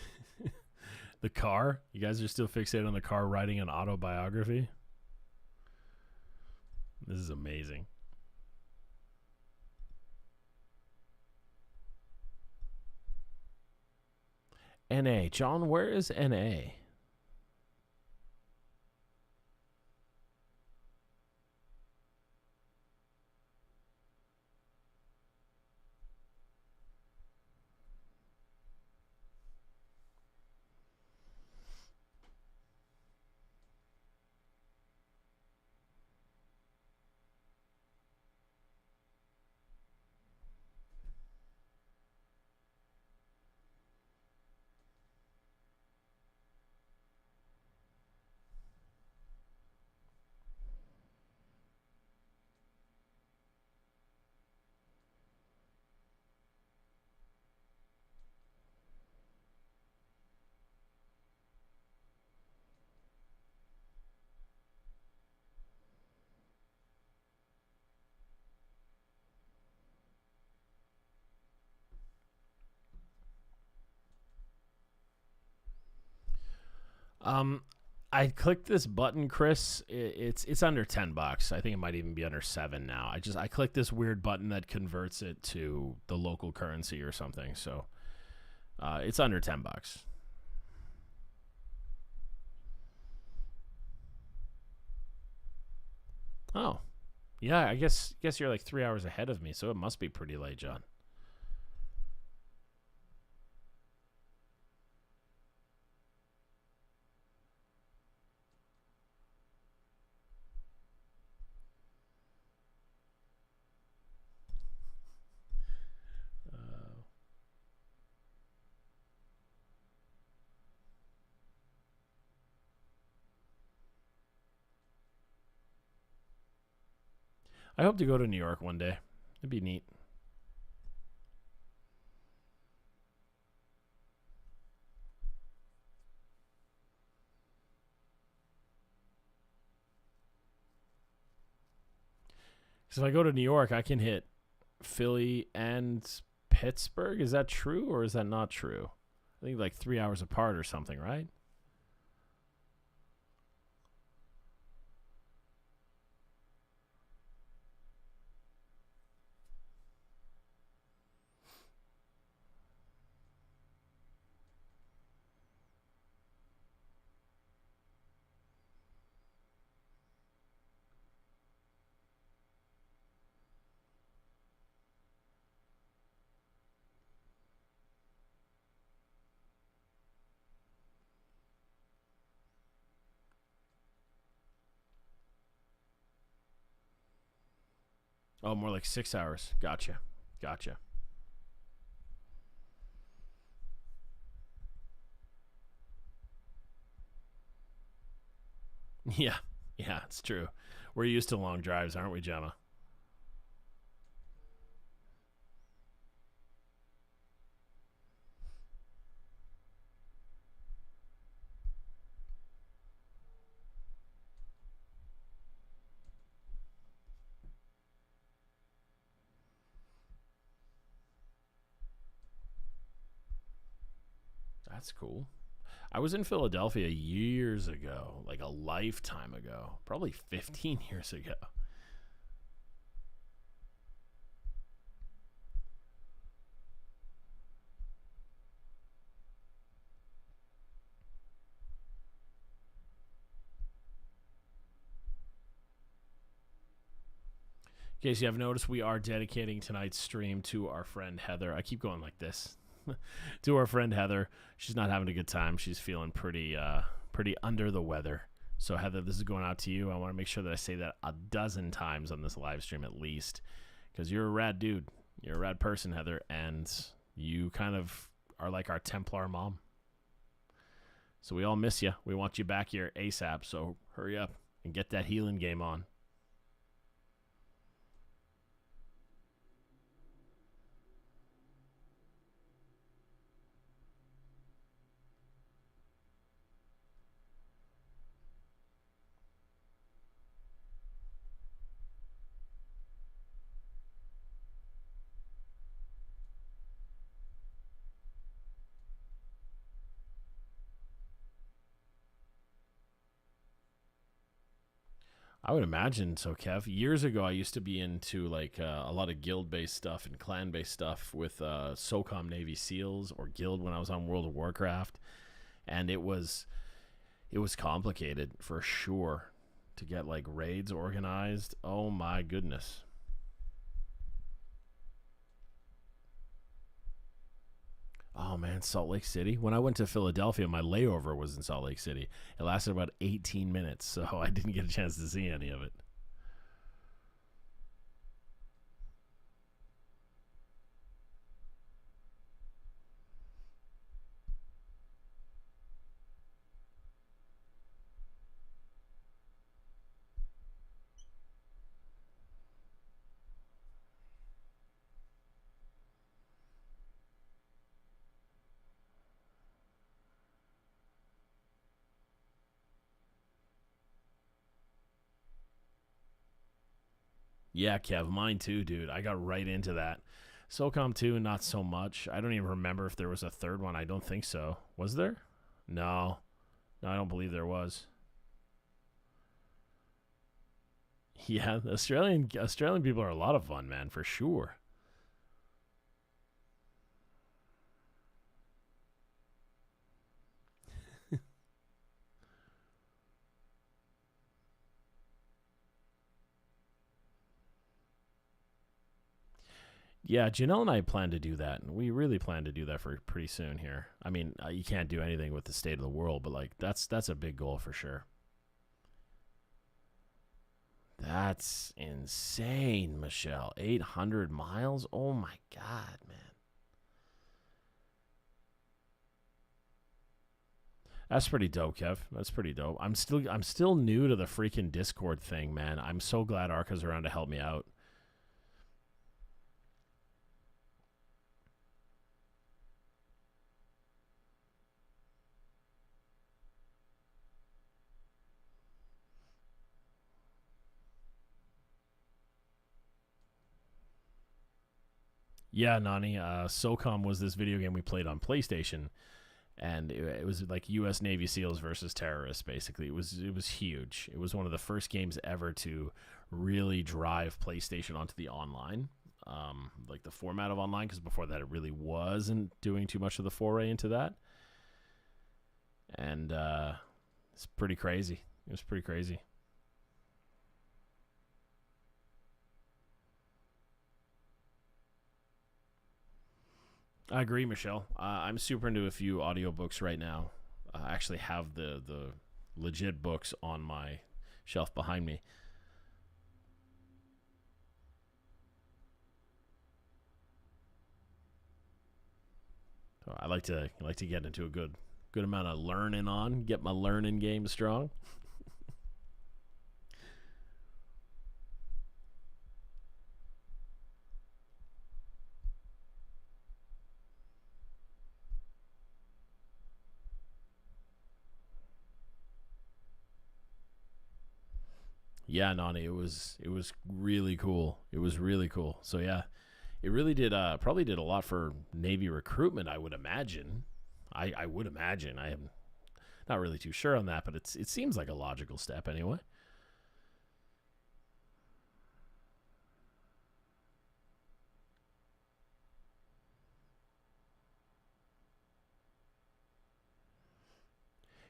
the car? You guys are still fixated on the car writing an autobiography? This is amazing. NA. John, where is NA? I clicked this button, Chris. It's under $10. I think it might even be under $7 now. I clicked this weird button that converts it to the local currency or something. So it's under $10. Oh, yeah. I guess you're like 3 hours ahead of me, so it must be pretty late, John. I hope to go to New York one day. It'd be neat. Because if I go to New York, I can hit Philly and Pittsburgh. Is that true or is that not true? I think like 3 hours apart or something, right? Oh, more like 6 hours. Gotcha. Gotcha. Yeah. Yeah, it's true. We're used to long drives, aren't we, Gemma? That's cool. I was in Philadelphia years ago, like a lifetime ago, probably 15 years ago. In case you have noticed, we are dedicating tonight's stream to our friend Heather. I keep going like this. To our friend Heather. She's not having a good time. She's feeling pretty under the weather. So Heather, this is going out to you. I want to make sure that I say that a dozen times on this live stream at least, because you're a rad dude. You're a rad person, Heather, and you kind of are like our Templar mom. So we all miss you. We want you back here ASAP. So hurry up and get that healing game on. I would imagine so, Kev. Years ago, I used to be into like a lot of guild-based stuff and clan-based stuff with SOCOM Navy SEALs or Guild when I was on World of Warcraft, and it was complicated for sure to get like raids organized. Oh my goodness. Oh man, Salt Lake City. When I went to Philadelphia, my layover was in Salt Lake City. It lasted about 18 minutes, so I didn't get a chance to see any of it. Yeah, Kev, mine too, dude. I got right into that. SOCOM 2, not so much. I don't even remember if there was a third one. I don't think so. Was there? No. No, I don't believe there was. Yeah, Australian people are a lot of fun, man, for sure. Yeah, Janelle and I plan to do that, and we really plan to do that for pretty soon here. I mean, you can't do anything with the state of the world, but like that's a big goal for sure. That's insane, Michelle. 800 miles? Oh my god, man. That's pretty dope, Kev. That's pretty dope. I'm still new to the freaking Discord thing, man. I'm so glad Arca's around to help me out. Yeah, Nani. SOCOM was this video game we played on PlayStation, and it was like U.S. Navy SEALs versus terrorists. Basically, it was huge. It was one of the first games ever to really drive PlayStation onto the online, like the format of online, because before that it really wasn't doing too much of the foray into that, and it's pretty crazy. It was pretty crazy. I agree, Michelle. I'm super into a few audiobooks right now. I actually have the legit books on my shelf behind me. So I like to get into a good amount of learning on, get my learning game strong. Yeah, Nani, it was really cool. It was really cool. So yeah, it really did probably did a lot for Navy recruitment, I would imagine. I would imagine. I am not really too sure on that, but it seems like a logical step anyway.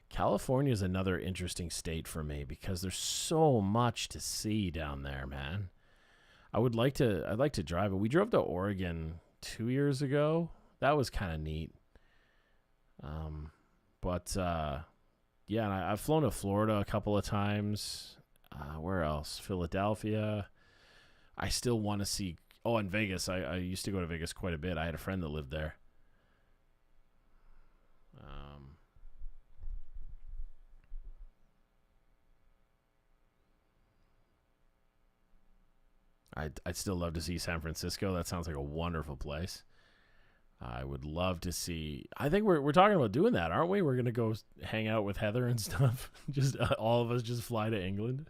California is another interesting state for me because there's so much to see down there, man. I'd like to drive it. We drove to Oregon 2 years ago. That was kind of neat. Um, but yeah, and I've flown to Florida a couple of times. Where else? Philadelphia. I still want to see. Oh, and Vegas. I used to go to Vegas quite a bit. I had a friend that lived there. Um, I'd still love to see San Francisco. That sounds like a wonderful place. I would love to see. I think we're talking about doing that, aren't we? We're gonna go hang out with Heather and stuff. Just all of us just fly to England.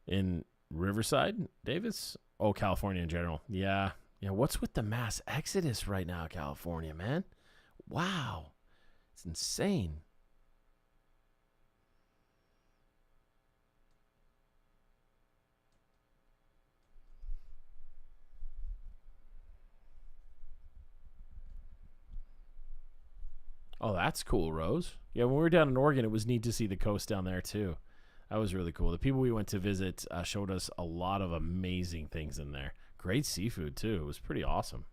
In Riverside, Davis. Oh, California in general. Yeah, yeah. What's with the mass exodus right now, California, man? Wow, it's insane. Oh, that's cool, Rose. Yeah, when we were down in Oregon, it was neat to see the coast down there too. That was really cool. The people we went to visit showed us a lot of amazing things in there. Great seafood too. It was pretty awesome.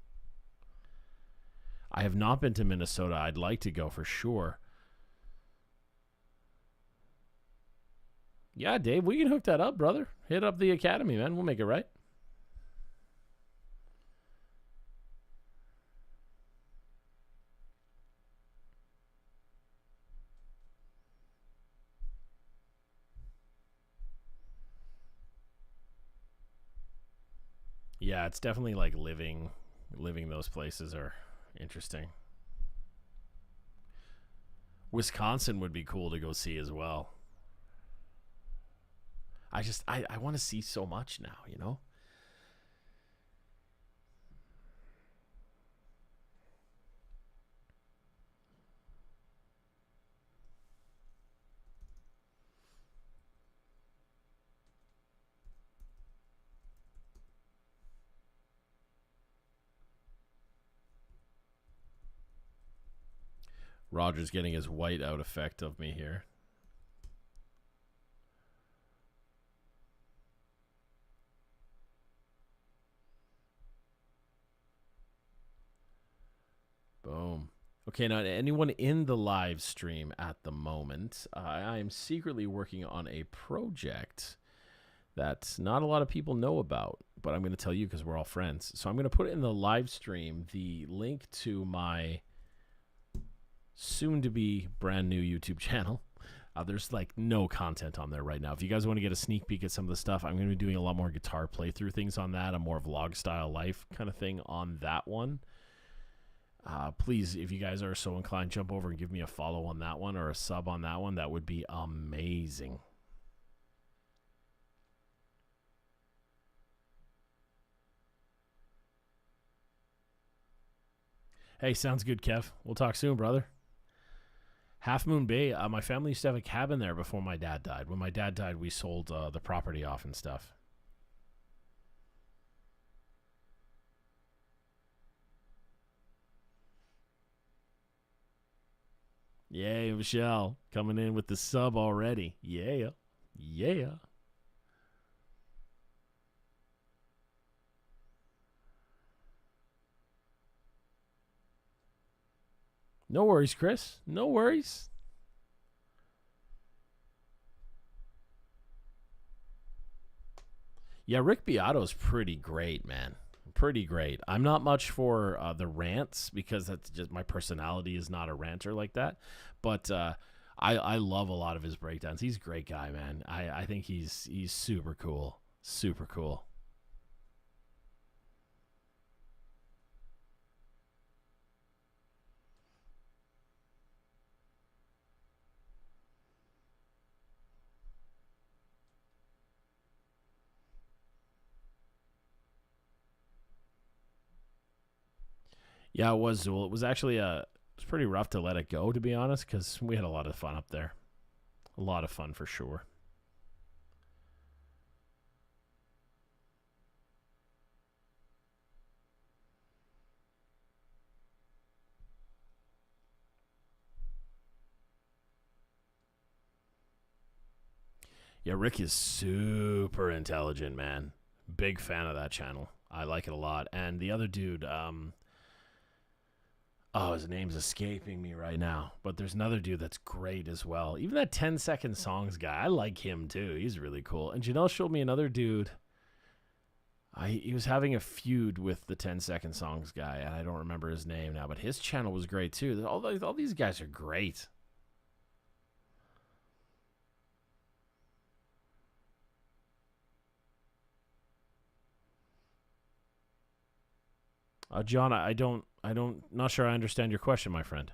I have not been to Minnesota. I'd like to go for sure. Yeah, Dave, we can hook that up, brother. Hit up the academy, man. We'll make it right. Yeah, it's definitely like living those places are interesting. Wisconsin would be cool to go see as well. I want to see so much now. Roger's getting his white out effect of me here. Boom. Okay, now anyone in the live stream at the moment, I am secretly working on a project that not a lot of people know about, but I'm going to tell you because we're all friends. So I'm going to put in the live stream the link to my soon-to-be brand new YouTube channel. There's like no content on there right now. If you guys want to get a sneak peek at some of the stuff, I'm going to be doing a lot more guitar playthrough things on that, a more vlog style life kind of thing on that one. Please, if you guys are so inclined, jump over and give me a follow on that one or a sub on that one. That would be amazing. Hey, sounds good, Kev. We'll talk soon, brother. Half Moon Bay, my family used to have a cabin there before my dad died. When my dad died, we sold the property off and stuff. Yay, Michelle. Coming in with the sub already. Yeah. Yeah. No worries, Chris. No worries. Yeah, Rick Beato's pretty great, man. Pretty great. I'm not much for the rants because that's just my personality is not a ranter like that. But I love a lot of his breakdowns. He's a great guy, man. I think he's super cool. Super cool. Yeah, it was Zool. It was actually it was pretty rough to let it go, to be honest, because we had a lot of fun up there. A lot of fun for sure. Yeah, Rick is super intelligent, man. Big fan of that channel. I like it a lot. And the other dude, his name's escaping me right now. But there's another dude that's great as well. Even that 10-second songs guy, I like him too. He's really cool. And Janelle showed me another dude. He was having a feud with the 10-second songs guy, and I don't remember his name now. But his channel was great too. All these guys are great. John, not sure I understand your question, my friend.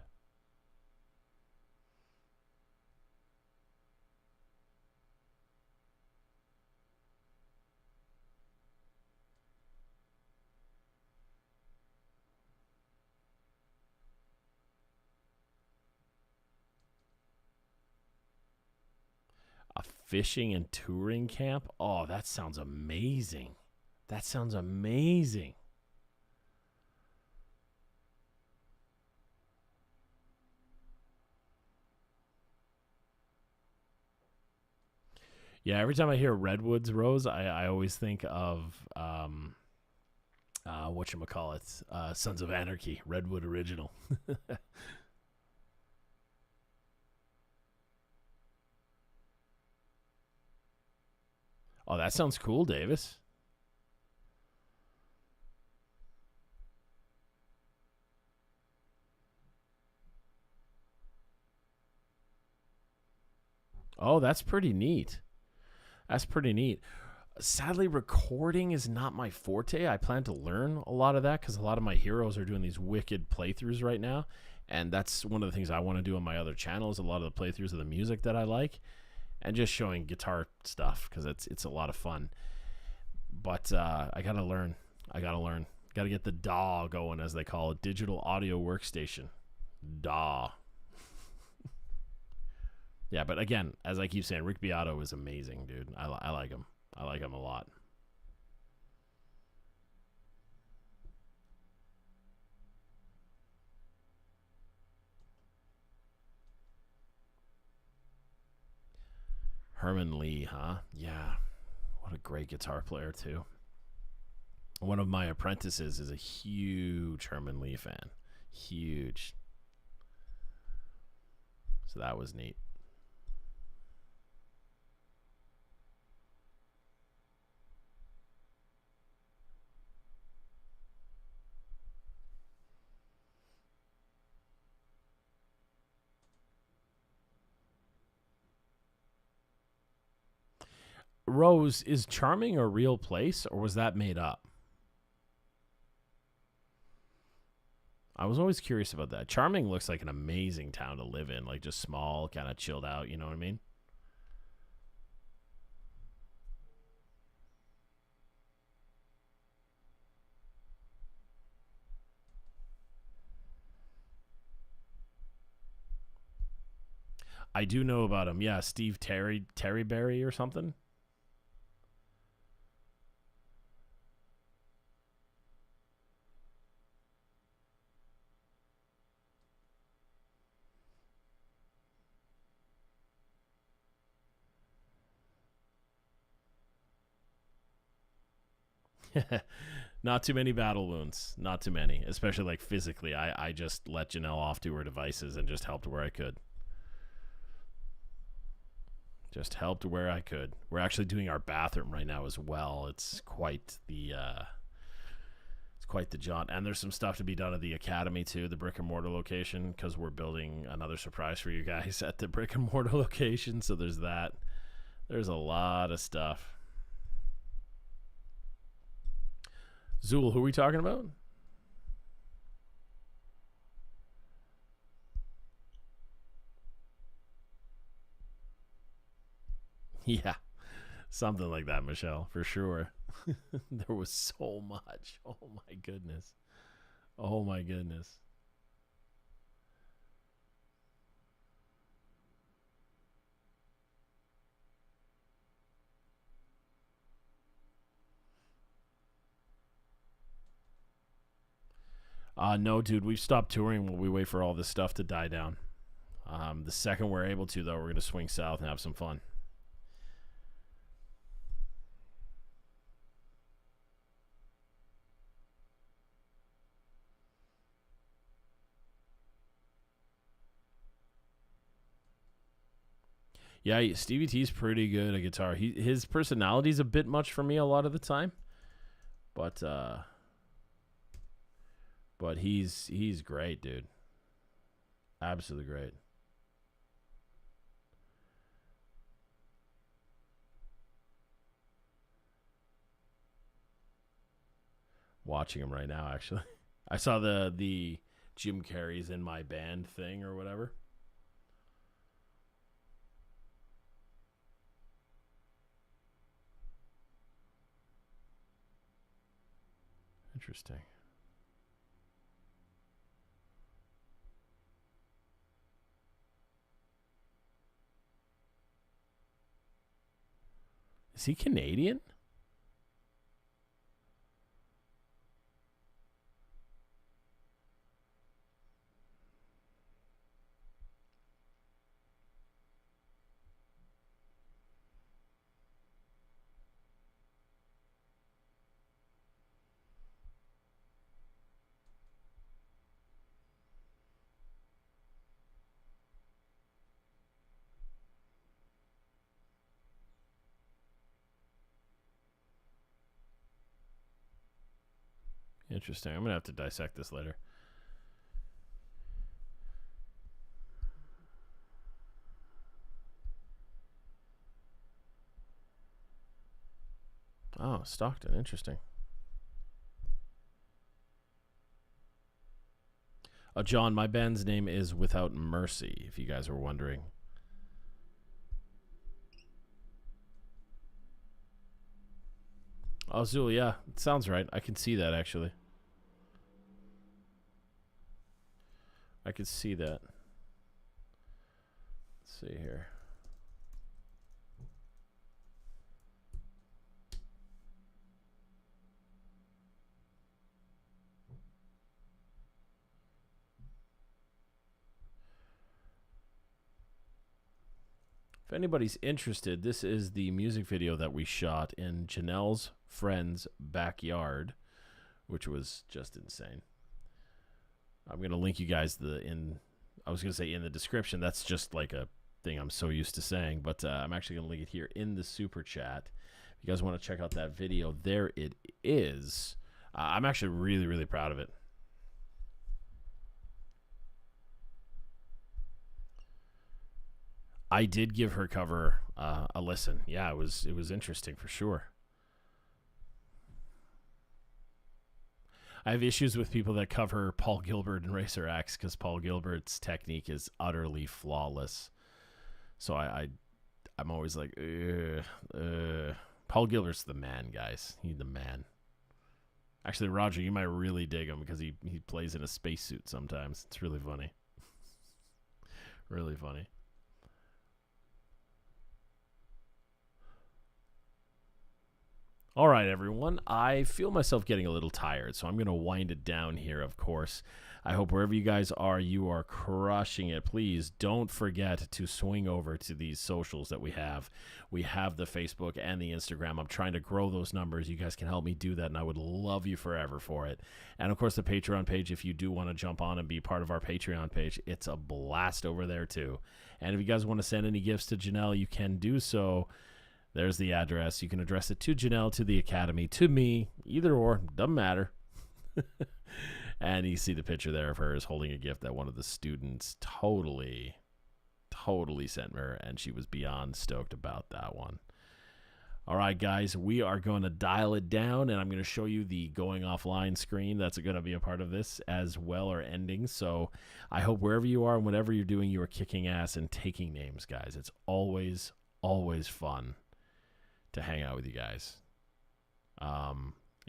A fishing and touring camp? Oh, that sounds amazing. That sounds amazing. Yeah, every time I hear Redwoods Rose, I always think of whatchamacallit, Sons of Anarchy, Redwood Original. Oh, that sounds cool, Davis. Oh, that's pretty neat. That's pretty neat. Sadly, recording is not my forte. I plan to learn a lot of that because a lot of my heroes are doing these wicked playthroughs right now. And that's one of the things I want to do on my other channels, a lot of the playthroughs of the music that I like. And just showing guitar stuff because it's a lot of fun. But I got to learn. Got to get the DAW going, as they call it, digital audio workstation. DAW. Yeah, but again, as I keep saying, Rick Beato is amazing, dude. I like him. I like him a lot. Herman Lee, huh? Yeah. What a great guitar player, too. One of my apprentices is a huge Herman Lee fan. Huge. So that was neat. Rose, is Charming a real place or was that made up? I was always curious about that. Charming looks like an amazing town to live in, like just small, kind of chilled out, you know what I mean? I do know about him. Yeah, Steve Terryberry or something. Not too many battle wounds. Not too many, especially like physically. I just let Janelle off to her devices and just helped where I could. Just helped where I could. We're actually doing our bathroom right now as well. It's quite the jaunt. And there's some stuff to be done at the academy too, the brick and mortar location, because we're building another surprise for you guys at the brick and mortar location. So there's that. There's a lot of stuff. Zool, who are we talking about? Yeah, something like that, Michelle, for sure. There was so much. Oh my goodness. Oh my goodness. No, dude, we've stopped touring while we wait for all this stuff to die down. The second we're able to, though, we're going to swing south and have some fun. Yeah, Stevie T's pretty good at guitar. His personality's a bit much for me a lot of the time, but he's great, dude. Absolutely great. Watching him right now, actually. I saw the Jim Carrey's in my band thing or whatever. Interesting. Is he Canadian? Interesting. I'm going to have to dissect this later. Oh, Stockton. Interesting. John, my band's name is Without Mercy, if you guys are wondering. Oh, Zul, yeah. It sounds right. I can see that, actually. I can see that. Let's see here. If anybody's interested, this is the music video that we shot in Janelle's friend's backyard, which was just insane. I'm going to link you guys I was going to say in the description. That's just like a thing I'm so used to saying, but I'm actually going to link it here in the super chat. If you guys want to check out that video, there it is. I'm actually really, really proud of it. I did give her cover a listen. Yeah, it was interesting for sure. I have issues with people that cover Paul Gilbert and Racer X because Paul Gilbert's technique is utterly flawless. So I'm always like, Paul Gilbert's the man, guys. He's the man. Actually, Roger, you might really dig him because he plays in a spacesuit sometimes. It's really funny. Really funny. All right, everyone. I feel myself getting a little tired, so I'm going to wind it down here, of course. I hope wherever you guys are, you are crushing it. Please don't forget to swing over to these socials that we have. We have the Facebook and the Instagram. I'm trying to grow those numbers. You guys can help me do that, and I would love you forever for it. And, of course, the Patreon page, if you do want to jump on and be part of our Patreon page, it's a blast over there, too. And if you guys want to send any gifts to Janelle, you can do so. There's the address. You can address it to Janelle, to the Academy, to me, either or. Doesn't matter. And you see the picture there of her is holding a gift that one of the students totally sent her, and she was beyond stoked about that one. All right, guys, we are going to dial it down, and I'm going to show you the going offline screen. That's going to be a part of this as well, or ending. So I hope wherever you are and whatever you're doing, you are kicking ass and taking names, guys. It's always fun to hang out with you guys.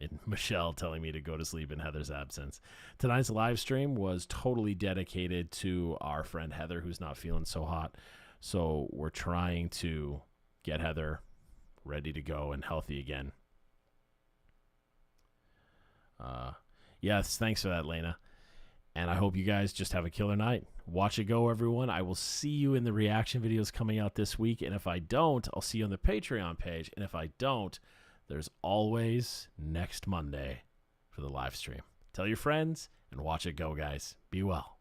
And Michelle telling me to go to sleep in Heather's absence. Tonight's live stream was totally dedicated to our friend Heather, who's not feeling so hot. So we're trying to get Heather ready to go and healthy again. Yes, thanks for that, Lena. And I hope you guys just have a killer night. Watch it go, everyone. I will see you in the reaction videos coming out this week. And if I don't, I'll see you on the Patreon page. And if I don't, there's always next Monday for the live stream. Tell your friends and watch it go, guys. Be well.